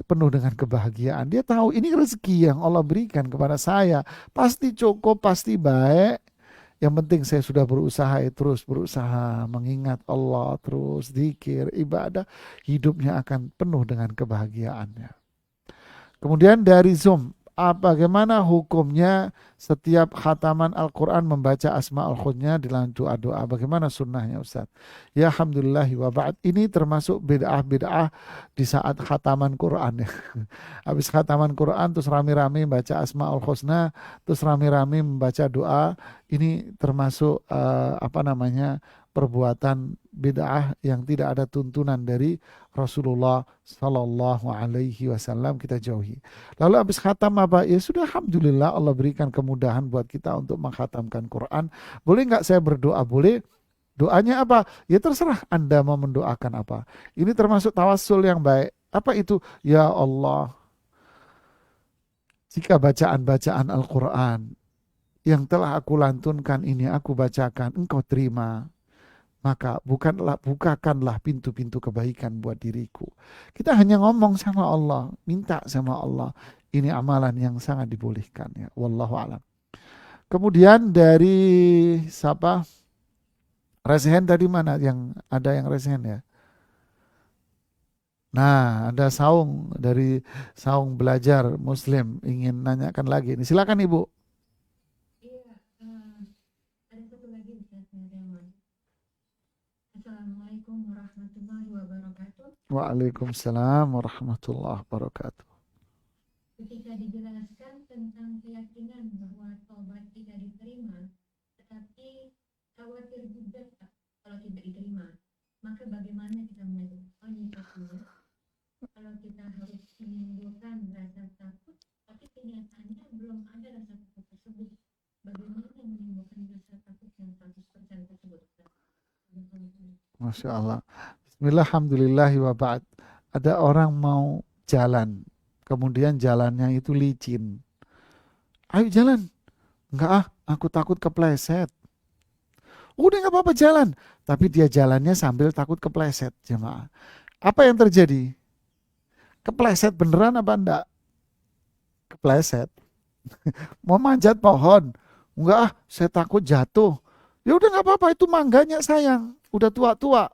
Penuh dengan kebahagiaan. Dia tahu ini rezeki yang Allah berikan kepada saya. Pasti cukup, pasti baik. Yang penting saya sudah berusaha, terus berusaha mengingat Allah, terus zikir, ibadah, hidupnya akan penuh dengan kebahagiaannya. Kemudian dari Zoom, bagaimana hukumnya setiap khataman Al-Quran membaca Asma'ul Husna dalam doa-doa? Bagaimana sunnahnya Ustaz? Ya alhamdulillah wa ba'd. Ini termasuk bid'ah-bid'ah di saat khataman Quran ya. Habis khataman Quran terus rame-rame baca Asma'ul Husna, terus rame-rame membaca doa. Ini termasuk perbuatan bid'ah yang tidak ada tuntunan dari Rasulullah Sallallahu Alaihi Wasallam, kita jauhi. Lalu habis khatam apa? Ya sudah, alhamdulillah Allah berikan kemudahan buat kita untuk mengkhatamkan Quran. Boleh nggak saya berdoa? Boleh. Doanya apa? Ya terserah Anda mau mendoakan apa. Ini termasuk tawassul yang baik. Apa itu? Ya Allah, jika bacaan-bacaan Al-Quran yang telah aku lantunkan ini aku bacakan, engkau terima, maka bukakanlah pintu-pintu kebaikan buat diriku. Kita hanya ngomong sama Allah, minta sama Allah. Ini amalan yang sangat dibolehkan ya. Wallahu a'lam. Kemudian dari siapa? Resihen tadi mana? Yang ada yang resihen ya? Nah, ada Saung dari Saung Belajar Muslim ingin nanyakan lagi. Ini silakan Ibu. Iya, ada satu lagi Ustaz Nurul. Assalamualaikum warahmatullahi wabarakatuh. Waalaikumsalam warahmatullahi wabarakatuh. Ketika dijelaskan tentang keyakinan bahwa taubat tidak diterima, tetapi khawatir juga kalau tidak diterima, maka bagaimana kita menyikapinya? Kalau kita harus menimbulkan rasa takut, tapi kenyataannya belum ada rasa takut tersebut, bagaimana menimbulkan rasa takut yang 100% tersebut? Masya Allah. Bismillah, alhamdulillahi wa ba'd. Ada orang mau jalan, kemudian jalannya itu licin. Ayo jalan. Enggak aku takut kepleset. Udah nggak apa-apa jalan. Tapi dia jalannya sambil takut kepleset, jemaah. Apa yang terjadi? Kepleset beneran apa enggak? Kepleset. Mau manjat pohon. Enggak saya takut jatuh. Ya udah nggak apa-apa, itu mangganya sayang. Udah tua-tua.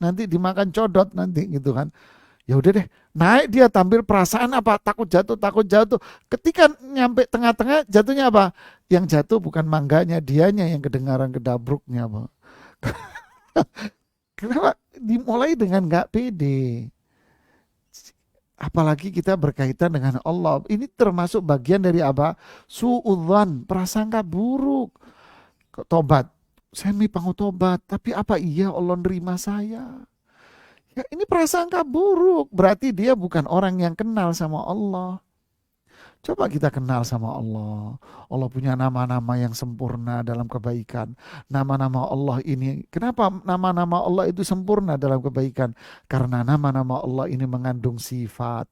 Nanti dimakan codot nanti gitu kan. Ya udah deh, naik dia tampil perasaan apa? Takut jatuh, takut jatuh. Ketika nyampe tengah-tengah, jatuhnya apa? Yang jatuh bukan mangganya, dianya yang kedengaran kedabruknya, Pak. Kenapa? Dimulai dengan nggak pede. Apalagi kita berkaitan dengan Allah. Ini termasuk bagian dari apa? Su'udzan, prasangka buruk. Tobat. Saya pangu tobat, tapi apa iya Allah nerima saya? Ya, ini prasangka buruk, berarti dia bukan orang yang kenal sama Allah. Coba kita kenal sama Allah. Allah punya nama-nama yang sempurna dalam kebaikan. Nama-nama Allah ini, kenapa nama-nama Allah itu sempurna dalam kebaikan? Karena nama-nama Allah ini mengandung sifat.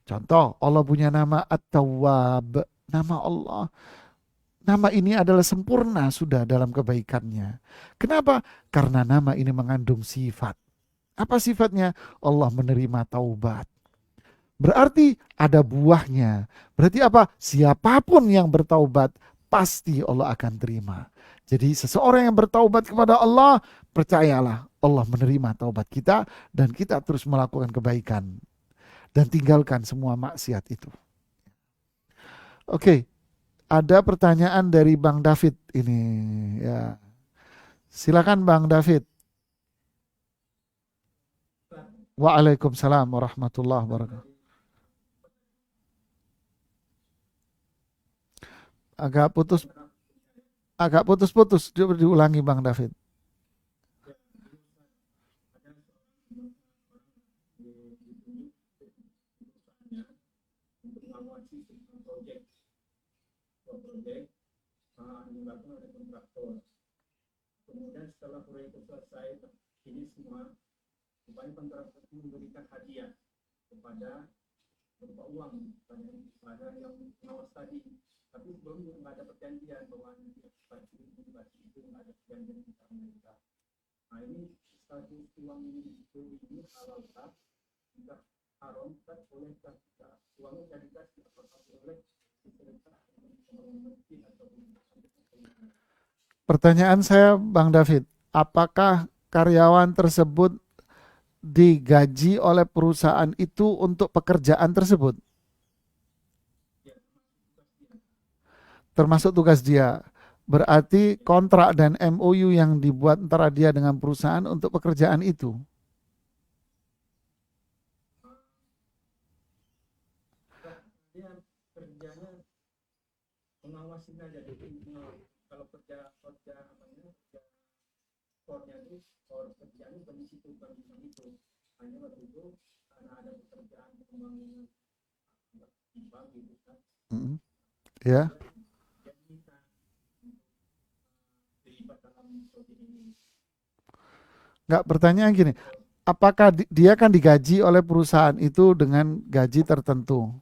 Contoh, Allah punya nama At-Tawwab. Nama Allah, Nama ini adalah sempurna sudah dalam kebaikannya. Kenapa? Karena nama ini mengandung sifat. Apa sifatnya? Allah menerima taubat. Berarti ada buahnya. Berarti apa? Siapapun yang bertaubat, pasti Allah akan terima. Jadi seseorang yang bertaubat kepada Allah, percayalah Allah menerima taubat kita dan kita terus melakukan kebaikan dan tinggalkan semua maksiat itu. Oke, ada pertanyaan dari Bang David ini ya. Silakan Bang David. Waalaikumsalam warahmatullahi wabarakatuh. Agak putus-putus. Coba diulangi Bang David. Untuk mengawasi sebuah proyek, dilakukan oleh kontraktor. Kemudian setelah proyek itu selesai, ini semua, supaya kontraktor itu memberikan hadiah kepada berupa uang kepada yang pengawas tadi. Tapi sebelumnya nggak ada perjanjian bahwa nanti pasti itu nggak ada perjanjian kita mereka. Nah ini status uang ini halal tak, tidak haram tak, boleh tak kita uangnya jadi kasih apakah boleh diserahkan atau Pertanyaan saya Bang David, apakah karyawan tersebut digaji oleh perusahaan itu untuk pekerjaan tersebut? Termasuk tugas dia. Berarti kontrak dan MOU yang dibuat antara dia dengan perusahaan untuk pekerjaan itu. dia kerjanya pengawasin aja. Jadi kalau kerja apa namanya, kerja core-nya itu core kerjanya bukan di situ, bukan di itu. Hanya waktu itu karena ada pekerjaan pembangunan bank gitu kan. Ya. Jadi kita terlibat dalam proyek ini. Enggak, pertanyaan gini, apakah dia kan digaji oleh perusahaan itu dengan gaji tertentu?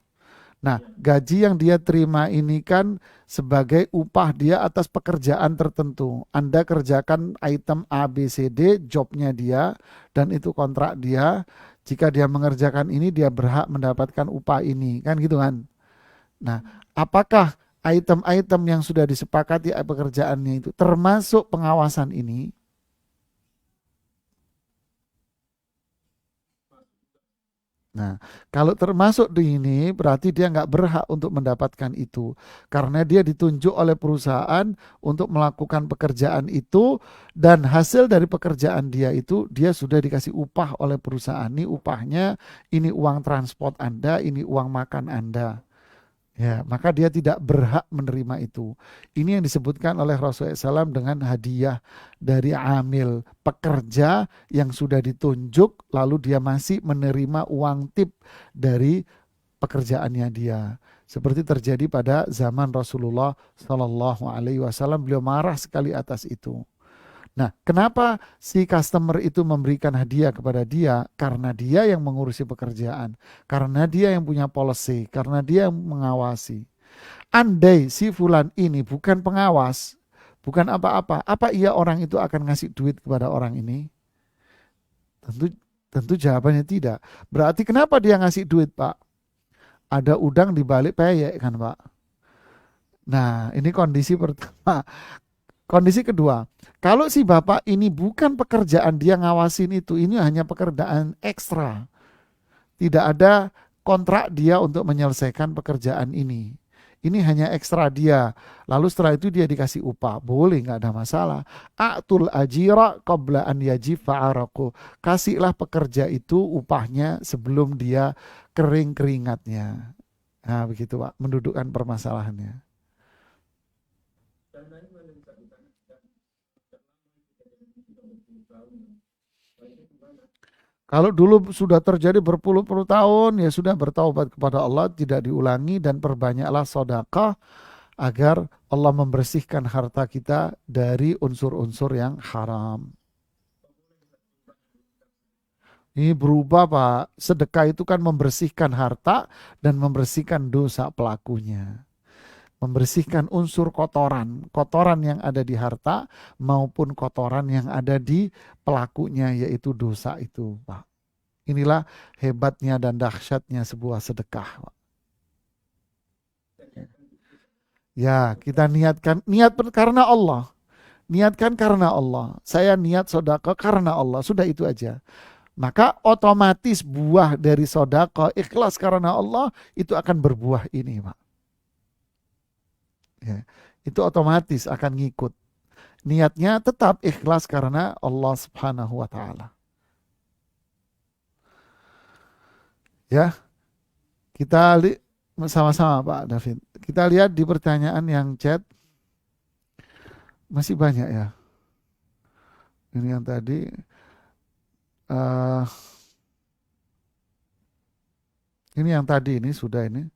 Nah, gaji yang dia terima ini kan sebagai upah dia atas pekerjaan tertentu. Anda kerjakan item A, B, C, D, jobnya dia, dan itu kontrak dia. Jika dia mengerjakan ini, dia berhak mendapatkan upah ini, kan gitu kan? Nah, apakah item-item yang sudah disepakati pekerjaannya itu termasuk pengawasan ini? Nah, kalau termasuk di ini berarti dia nggak berhak untuk mendapatkan itu. Karena dia ditunjuk oleh perusahaan untuk melakukan pekerjaan itu dan hasil dari pekerjaan dia itu dia sudah dikasih upah oleh perusahaan. Ini upahnya, ini uang transport Anda, ini uang makan Anda. Ya, maka dia tidak berhak menerima itu. Ini yang disebutkan oleh Rasulullah SAW dengan hadiah dari amil, pekerja yang sudah ditunjuk lalu dia masih menerima uang tip dari pekerjaannya dia. Seperti terjadi pada zaman Rasulullah SAW, beliau marah sekali atas itu. Nah, kenapa si customer itu memberikan hadiah kepada dia? Karena dia yang mengurusi pekerjaan, karena dia yang punya policy, karena dia yang mengawasi. Andai si fulan ini bukan pengawas, bukan apa-apa, apa iya orang itu akan ngasih duit kepada orang ini? Tentu jawabannya tidak. Berarti kenapa dia ngasih duit, Pak? Ada udang di balik peyek kan, Pak? Nah, ini kondisi pertama. Kondisi kedua, kalau si bapak ini bukan pekerjaan dia ngawasin itu, ini hanya pekerjaan ekstra. Tidak ada kontrak dia untuk menyelesaikan pekerjaan ini. Ini hanya ekstra dia. Lalu setelah itu dia dikasih upah. Boleh, nggak ada masalah. A'tul ajira qabla an yajifa araku. Kasihlah pekerja itu upahnya sebelum dia kering keringatnya. Nah begitu Pak, mendudukkan permasalahannya. Dan lain mana bisa bukan Kalau dulu sudah terjadi berpuluh-puluh tahun, ya sudah bertaubat kepada Allah, tidak diulangi dan perbanyaklah sedekah agar Allah membersihkan harta kita dari unsur-unsur yang haram. Ini berubah Pak, sedekah itu kan membersihkan harta dan membersihkan dosa pelakunya. membersihkan unsur kotoran yang ada di harta maupun kotoran yang ada di pelakunya, yaitu dosa itu, Pak. Inilah hebatnya dan dahsyatnya sebuah sedekah, Pak. Ya, kita niat karena Allah. Niatkan karena Allah. Saya niat sedekah karena Allah. Sudah itu aja. Maka otomatis buah dari sedekah ikhlas karena Allah itu akan berbuah ini, Pak. Ya, itu otomatis akan ngikut. Niatnya tetap ikhlas karena Allah Subhanahu wa taala. Ya. Kita sama-sama Pak David. Kita lihat di pertanyaan yang chat. Masih banyak ya. Ini yang tadi ini yang tadi ini sudah ini.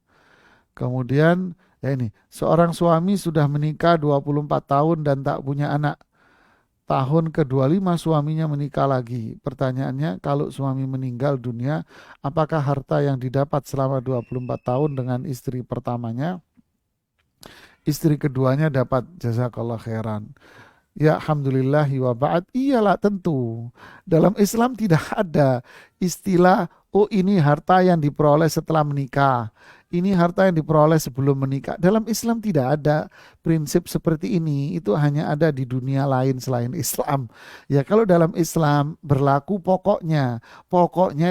Kemudian ya ini, seorang suami sudah menikah 24 tahun dan tak punya anak. Tahun ke-25 suaminya menikah lagi. Pertanyaannya, kalau suami meninggal dunia, apakah harta yang didapat selama 24 tahun dengan istri pertamanya, istri keduanya dapat? Jazakallah khairan. Ya alhamdulillahi wa ba'd. Iyalah tentu. Dalam Islam tidak ada istilah, oh ini harta yang diperoleh setelah menikah, ini harta yang diperoleh sebelum menikah. Dalam Islam tidak ada prinsip seperti ini. Itu hanya ada di dunia lain selain Islam. Ya kalau dalam Islam berlaku pokoknya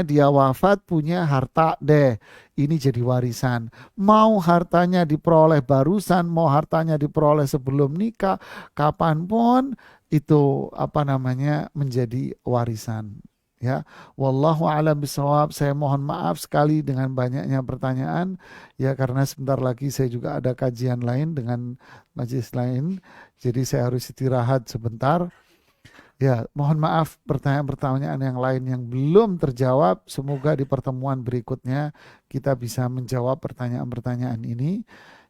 dia wafat punya harta deh. Ini jadi warisan. Mau hartanya diperoleh barusan, mau hartanya diperoleh sebelum nikah, kapanpun itu menjadi warisan. Ya, wallahu a'lam bishawab. Saya mohon maaf sekali dengan banyaknya pertanyaan ya, karena sebentar lagi saya juga ada kajian lain dengan majelis lain, jadi saya harus istirahat sebentar. Ya, mohon maaf pertanyaan-pertanyaan yang lain yang belum terjawab. Semoga di pertemuan berikutnya kita bisa menjawab pertanyaan-pertanyaan ini.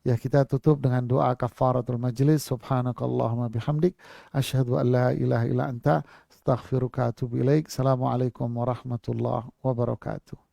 Ya, kita tutup dengan doa kafaratul majlis. Subhanakallahumma bihamdik, asyhadu an la ilaha illa anta, astaghfiruka wa atubu ilaik. Assalamualaikum warahmatullahi wabarakatuh.